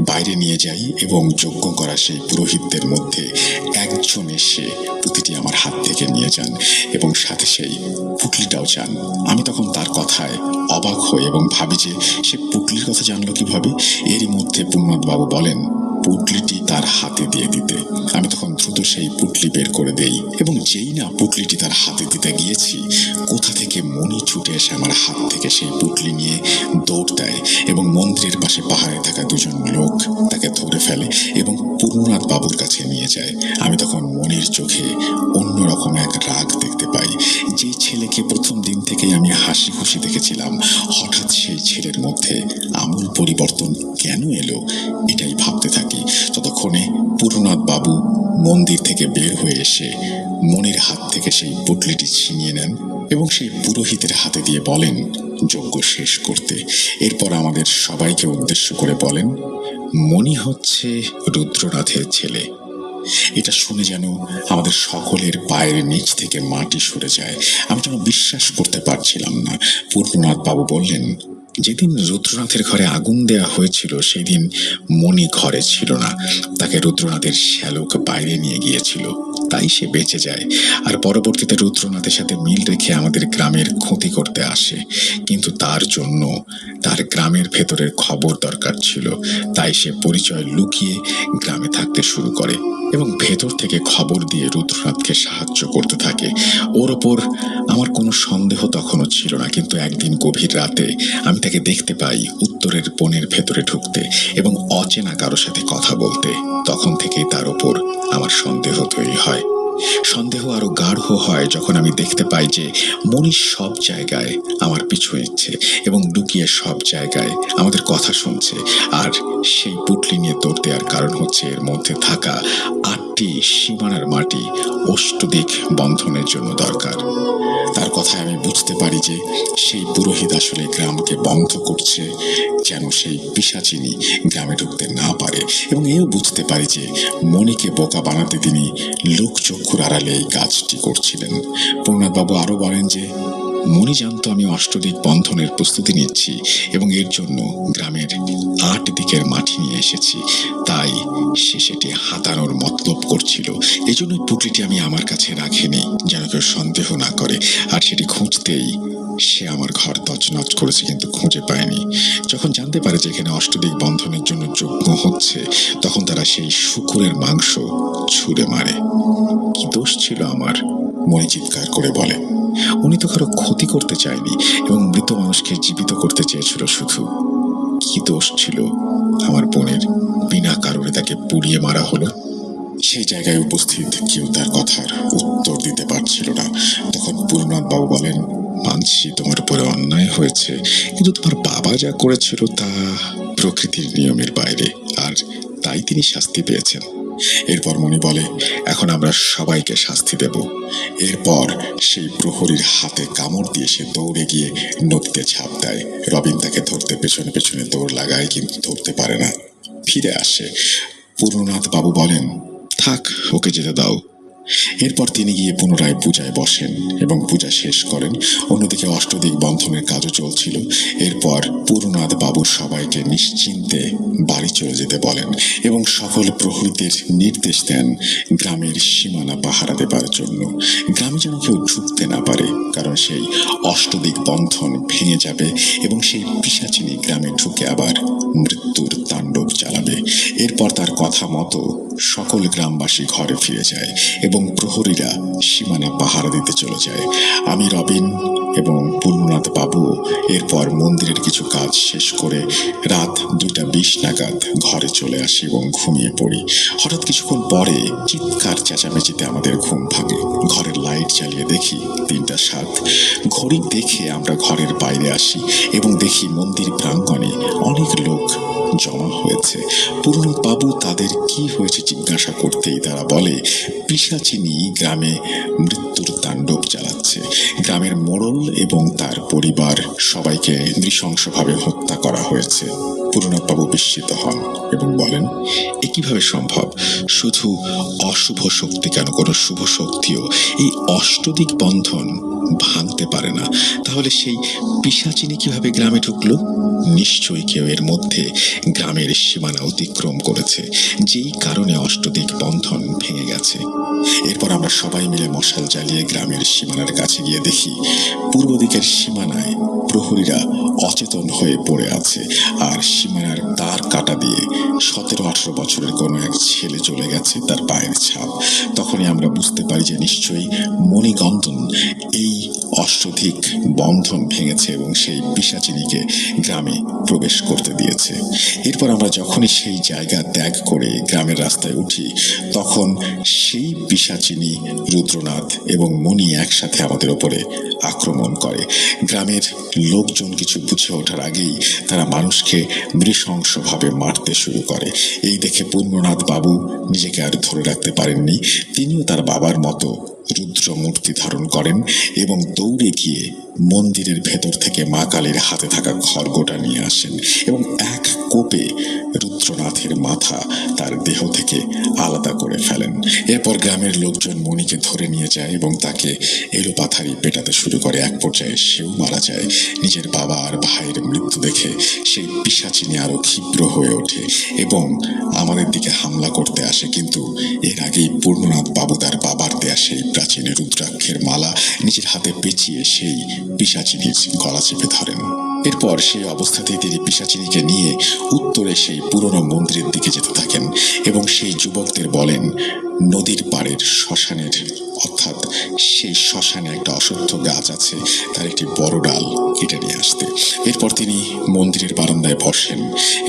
বাইরে নিয়ে যাই এবং যজ্ঞ করা সেই পুরোহিতদের মধ্যে একজন এসে পুঁথিটি আমার হাত থেকে নিয়ে যান এবং সাথে সেই পুটলিটাও চান। আমি তখন তার কথায় অবাক হই এবং ভাবি যে সে পুটলির কথা জানলো কিভাবে। এরই মধ্যে পূর্ণনাথ বাবু বলেন পুটলিটি তার হাতে দিয়ে দিতে। আমি তখন দ্রুত সেই পুটলি বের করে দেই এবং যেই না পুটলিটি তার হাতে দিতে গিয়েছি, কোথা থেকে মণি ছুটে এসে আমার হাত থেকে সেই পুটলি নিয়ে দৌড় দেয় এবং মন্দিরের পাশে পাহাড়ে থাকা 2 জন লোক তাকে ধরে ফেলে এবং পূর্ণনাথ বাবুর কাছে নিয়ে যায়। আমি তখন মণির চোখে অন্যরকম এক রাগ দেখতে পাই। যে ছেলেকে প্রথম দিন থেকেই আমি হাসি খুশি দেখেছিলাম, হঠাৎ সেই ছেলের মধ্যে আমূল পরিবর্তন কেন এলো, এটাই ভাবতে থাকি। ততক্ষণে পূর্ণনাথ বাবু মন্দির থেকে বের হয়ে এসে মনির হাত থেকে সেই পুটলিটি ছিনিয়ে নেন এবং সেই পুরোহিতের হাতে দিয়ে বলেন যজ্ঞ শেষ করতে। এরপর আমাদের সবাইকে উদ্দেশ্য করে বলেন মণি হচ্ছে রুদ্রনাথের ছেলে। এটা শুনে যেন আমাদের সকলের পায়ের নিচ থেকে মাটি সরে যায়। আমি যেন বিশ্বাস করতে পারছিলাম না। পূর্ণনাথ বাবু বললেন যেদিন রুদ্রনাথের ঘরে আগুন দেয়া হয়েছিল সেই দিন মণি ঘরে ছিল না। তাকে রুদ্রনাথের শ্যালক বাইরে নিয়ে গিয়েছিল, তাই সে বেঁচে যায়। আর পরবর্তীতে রুদ্রনাথের সাথে মিল রেখে আমাদের গ্রামের ক্ষতি করতে আসে, কিন্তু তার জন্য তার গ্রামের ভেতরের খবর দরকার ছিল, তাই সে পরিচয় লুকিয়ে গ্রামে থাকতে শুরু করে এবং ভেতর থেকে খবর দিয়ে রুদ্রনাথকে সাহায্য করতে থাকে। ওর ওপর আমার কোনো সন্দেহ তখনও ছিল না, কিন্তু একদিন গভীর রাতে আমি তাকে দেখতে পাই উত্তরের বনের ভেতরে ঢুকতে এবং অচেনা কারো সাথে কথা বলতে। তখন থেকেই তার ওপর আমার সন্দেহ তৈরি হয়। সন্দেহ আরো গাঢ় হয় যখন আমি দেখতে পাই যে মণি সব জায়গায় আমার পিছু নিচ্ছে এবং লুকিয়ে সব জায়গায় আমাদের কথা শুনছে। আর সেই পুটলি নিয়ে দৌড় দেওয়ার কারণ হচ্ছে এর মধ্যে থাকা 8টি সীমানার মাটি অষ্টদিক বন্ধনের জন্য দরকার। তার কথায় আমি বুঝতে পারি যে সেই পুরোহিত আসলে গ্রামকে বন্ধ করছে যেন সেই পিশাচিনী গ্রামে ঢুকতে না পারে, এবং এও বুঝতে পারি যে মণিকে বোকা বানাতে তিনি লোকচক্ষুর আড়ালে এই কাজটি করছিলেন। পূর্ণনাথবাবু আরও বলেন যে মণি জানতো আমি অষ্টদিক বন্ধনের প্রস্তুতি নিচ্ছি এবং এর জন্য গ্রামের 8 দিকের মাটি নিয়ে এসেছি, তাই সে সেটি হাতানোর মতলব করছিল। এই জন্য পুটলিটি আমি আমার কাছে রাখিনি যেন কেউ সন্দেহ না করে। আর সেটি খুঁজতেই সে আমার ঘর তছনছ করেছে, কিন্তু খুঁজে পায়নি। যখন জানতে পারে যে এখানে অষ্টদিক বন্ধনের জন্য যজ্ঞ হচ্ছে, তখন তারা সেই শূকরের মাংস ছুঁড়ে মারে। কি দোষ ছিল আমার, মণি চিৎকার করে বলে। উনি তো কারো ক্ষতি করতে চায়নি এবং মৃত মানুষকে জীবিত করতে চেয়েছিল শুধু। কি দোষ ছিল আমার বোনের, বিনা কারণে তাকে পুড়িয়ে মারা হলো। সেই জায়গায় উপস্থিত কেউ তার কথার উত্তর দিতে পারছিল না। তখন পূর্ণনাথ বাবু বলেন, মানছি তোমার উপরে অন্যায় হয়েছে, কিন্তু তোমার বাবা যা করেছিল তা প্রকৃতির নিয়মের বাইরে, আর তাই তিনি শাস্তি পেয়েছেন। এরপর মণি বলে, এখন আমরা সবাইকে শাস্তি দেব। এরপর সেই প্রহরীর হাতে কামড় দিয়ে সে দৌড়ে গিয়ে নদীতে ঝাঁপ দেয়। রবিন তাকে ধরতে পেছনে পেছনে দৌড় লাগায়, কিন্তু ধরতে পারে না, ফিরে আসে। পূর্ণনাথ বাবু বলেন, থাক, ওকে যেতে দাও। এরপর তিনি গিয়ে পুনরায় পূজায় বসেন এবং পূজা শেষ করেন। অন্যদিকে অষ্টদিক বন্ধনের কাজও চলছিল। এরপর পুরনাথ বাবু সবাইকে নিশ্চিন্তে বাড়ি চলে যেতে বলেন এবং সকল প্রহরীদের নির্দেশ দেন গ্রামের সীমানা পাহারা দেবার জন্য। গ্রামে যেন কেউ ঢুকতে না পারে, কারণ সেই অষ্টদিক বন্ধন ভেঙে যাবে এবং সেই পিশাচিনী গ্রামে ঢুকে আবার মৃত্যুর তাণ্ডব চালাবে। এরপর তার কথা মতো সকল গ্রামবাসী ঘরে ফিরে যায় এবং প্রহরীরা সীমানা পাহারা দিতে চলে যায়। আমি, রবিন এবং পূর্ণনাথ বাবু এরপর মন্দিরের কিছু কাজ শেষ করে রাত 2:20 নাগাদ ঘরে চলে আসি এবং ঘুমিয়ে পড়ি। হঠাৎ কিছুক্ষণ পরে চিৎকার চেঁচামেচিতে আমাদের ঘুম ভাঙে। ঘরের লাইট জ্বালিয়ে দেখি 3:07। ঘড়ি দেখে আমরা ঘরের বাইরে আসি এবং দেখি মন্দির প্রাঙ্গণে অনেক লোক জমা হয়েছে। পূর্ণনাথ বাবু তাদের কি হয়েছে জিজ্ঞাসা করতেই তারা বলে, পিশাচিনী গ্রামে মৃত্যুর তাণ্ডব চালাচ্ছে। গ্রামের মোড়ল এবং তার পরিবার সবাইকে নৃশংসভাবে হত্যা করা হয়েছে। পূর্ণনাথ বাবু বিস্মিত হন এবং বলেন, এ কিভাবে সম্ভব? শুধু অশুভ শক্তি কেন, কোনো শুভ শক্তিও এই অষ্টদিক বন্ধন ভাঙতে পারে না। তাহলে সেই পিশাচিনী কিভাবে গ্রামে ঢুকলো? নিশ্চয়ই কেউ এর মধ্যে গ্রামের সীমানা অতিক্রম করেছে, যেই কারণে অষ্টদিক বন্ধন ভেঙে গেছে। এরপর আমরা সবাই মিলে মশাল জ্বালিয়ে গ্রামের সীমানার কাছে গিয়ে দেখি পূর্ব দিকের সীমানায় প্রহরীরা অচেতন হয়ে পড়ে আছে, আর সীমানার তার কাটা দিয়ে 17-18 বছরের কোনো এক ছেলে চলে গেছে, তার পায়ের ছাপ। তখনই আমরা বুঝতে পারি যে নিশ্চয়ই মণিগন্ধন এই অষ্টদিক বন্ধন ভেঙেছে এবং সেই পিশাচিনীকে গ্রামে প্রবেশ করতে দিয়েছে। এরপর আমরা যখনই সেই জায়গা ত্যাগ করে গ্রামের রাস্তায় উঠি, তখন সেই পিশাচিনী, রুদ্রনাথ এবং মণি একসাথে আমাদের ওপরে আক্রমণ করে। গ্রামের লোকজন কিছু বুঝে ওঠার আগেই তারা মানুষকে নৃশংসভাবে মারতে শুরু করে। এই দেখে পূর্ণনাথ বাবু নিজেকে আর ধরে রাখতে পারেননি। তিনিও তার বাবার মতো রুদ্র মূর্তি ধারণ করেন এবং দৌড়ে গিয়ে মন্দিরের ভেতর থেকে মা কালীর হাতে থাকা খড়গটা নিয়ে আসেন এবং এক কোপে রুদ্রনাথের মাথা তার দেহ থেকে আলাদা করে ফেলেন। এরপর গ্রামের লোকজন মণিকে ধরে নিয়ে যায় এবং তাকে এলোপাথারি পেটাতে শুরু করে। এক পর্যায়ে সেও মারা যায়। নিজের বাবা আর ভাইয়ের মৃত্যু দেখে সেই পিশাচিনী আরো ক্ষিপ্র হয়ে ওঠে এবং আমাদের দিকে হামলা করতে আসে, কিন্তু এর আগেই পূর্ণনাথ বাবু তার বাবার দেয়া সেই প্রাচীন রুদ্রাক্ষের মালা নিজের হাতে পেঁচিয়ে সেই পিশাচিনীর গলা চেপে ধরেন। এরপর সেই অবস্থাতেই তিনি পিশাচিনীকে নিয়ে উত্তরে সেই পুরনো মন্দিরের দিকে যেতে থাকেন এবং সেই যুবকদের বলেন নদীর পাড়ের শ্মশানের, অর্থাৎ সেই শ্মশানে একটা অশ্বত্থ গাছ আছে, তার একটি বড় ডাল কেটে নিয়ে আসতে। এরপর তিনি মন্দিরের বারান্দায় বসেন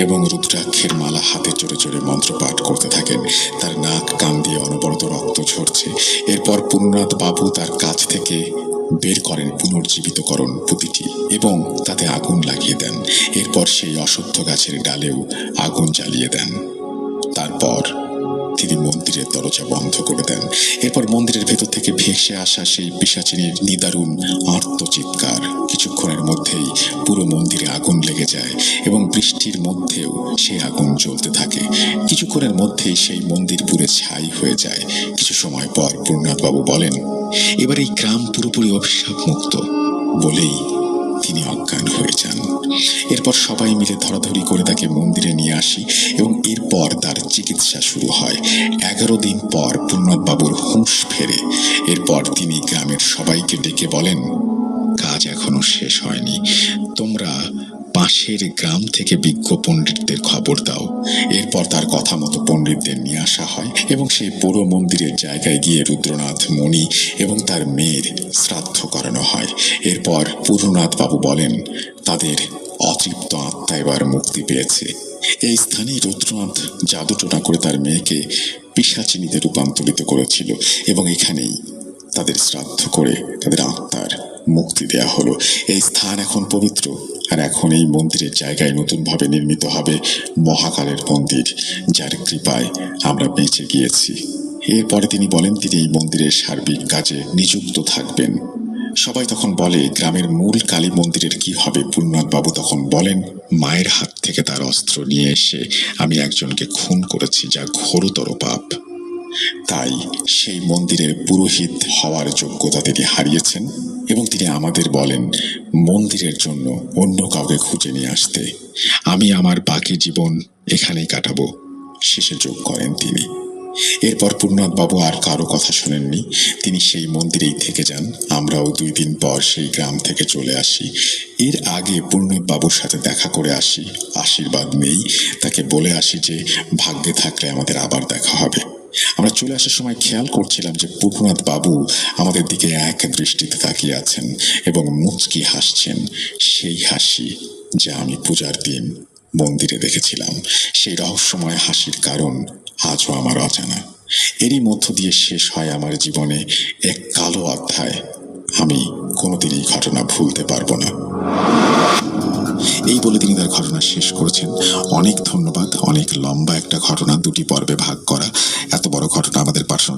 এবং রুদ্রাক্ষের মালা হাতে চড়ে চড়ে মন্ত্রপাঠ করতে থাকেন। তার নাক কান দিয়ে অনবরত রক্ত ঝরছে। এরপর পূর্ণনাথ বাবু তার কাছ থেকে বের করেন পুনর্জীবিতকরণ পুঁতিটি এবং তাতে আগুন লাগিয়ে দেন। এরপর সেই অশ্বত্থ গাছের ডালেও আগুন জ্বালিয়ে দেন। তারপর তিনি মন্দিরের দরজা বন্ধ করে দেন। এরপর মন্দিরের ভেতর থেকে ভেসে আসা সেই পিশাচিনীর নিদারুণ আর্তচিৎকার। কিছুক্ষণের মধ্যেই পুরো মন্দিরে আগুন লেগে যায় এবং বৃষ্টির মধ্যেও সেই আগুন জ্বলতে থাকে। কিছুক্ষণের মধ্যেই সেই মন্দির পুড়ে ছাই হয়ে যায়। কিছু সময় পর পূর্ণনাথ বাবু বলেন, এবার এই গ্রাম পুরোপুরি অভিশাপ মুক্ত, বলেই তিনি অজ্ঞান হয়ে যান। এরপর সবাই মিলে ধরাধরি করে তাকে মন্দিরে নিয়ে আসি এবং এরপর তার চিকিৎসা শুরু হয়। 11 দিন পর পূর্ণনাথ বাবুর হুঁশ ফেরে। এরপর তিনি গ্রামের সবাইকে ডেকে বলেন, কাজ এখনো শেষ হয়নি, তোমরা পাশের গ্রাম থেকে বিজ্ঞ পণ্ডিতদের খবর দাও। এরপর তার কথা মতো পণ্ডিতদের নিয়ে আসা হয় এবং সেই পুরো মন্দিরের জায়গায় গিয়ে রুদ্রনাথ, মণি এবং তার মেয়ের শ্রাদ্ধ করানো হয়। এরপর পূর্ণনাথ বাবু বলেন তাদের অতৃপ্ত আত্মা এবার মুক্তি পেয়েছে। এই স্থানেই রুদ্রনাথ জাদুটোনা করে তার মেয়েকে পিশাচিনীতে রূপান্তরিত করেছিল এবং এখানেই তাদের শ্রাদ্ধ করে তাদের আত্মার মুক্তি দেয়া হলো। এই স্থান এখন পবিত্র, আর এখন এই মন্দিরের জায়গায় নতুনভাবে নির্মিত হবে মহাকালের মন্দির, যার কৃপায় আমরা বেঁচে গিয়েছি। এরপরে তিনি বলেন তিনি এই মন্দিরের সার্বিক কাজে নিযুক্ত থাকবেন। সবাই তখন বলে গ্রামের মূল কালী মন্দিরের কি হবে? পূর্ণনাথ বাবু তখন বলেন, মায়ের হাত থেকে তার অস্ত্র নিয়ে এসে আমি একজনকে খুন করেছি, যা ঘোরতর পাপ। তাই সেই মন্দিরের পুরোহিত হওয়ার যোগ্যতা তিনি হারিয়েছেন এবং তিনি আমাদের বলেন মন্দিরের জন্য অন্য কাউকে খুঁজে নিয়ে আসতে। আমি আমার বাকি জীবন এখানেই কাটাবো, শেষে যোগ করেন তিনি। এরপর পূর্ণনাথ বাবু আর কারো কথা শোনেননি, তিনি সেই মন্দিরেই থেকে যান। আমরাও 2 দিন পর সেই গ্রাম থেকে চলে আসি। এর আগে পূর্ণনাথ বাবুর সাথে দেখা করে আসি, আশীর্বাদ নেই, তাকে বলে আসি যে ভাগ্যে থাকলে আমাদের আবার দেখা হবে। আমরা চলে আসার সময় খেয়াল করছিলাম যে পূর্ণনাথ বাবু আমাদের দিকে এক দৃষ্টিতে তাকিয়ে আছেন এবং মুচকি হাসছেন, সেই হাসি যা আমি পূজার দিন মন্দিরে দেখেছিলাম। সেই রহস্যময় হাসির কারণ আজও আমার অজানা। এরই মধ্য দিয়ে শেষ হয় আমার জীবনে এক কালো অধ্যায়। আমি কোনোদিন এই ঘটনা ভুলতে পারবো না। এই বলে তিনি তার ঘটনা শেষ করেছেন। অনেক ধন্যবাদ। অনেক লম্বা একটা ঘটনা, 2টি পর্বে ভাগ করা। এত বড় ঘটনা আমাদের পাঠানোর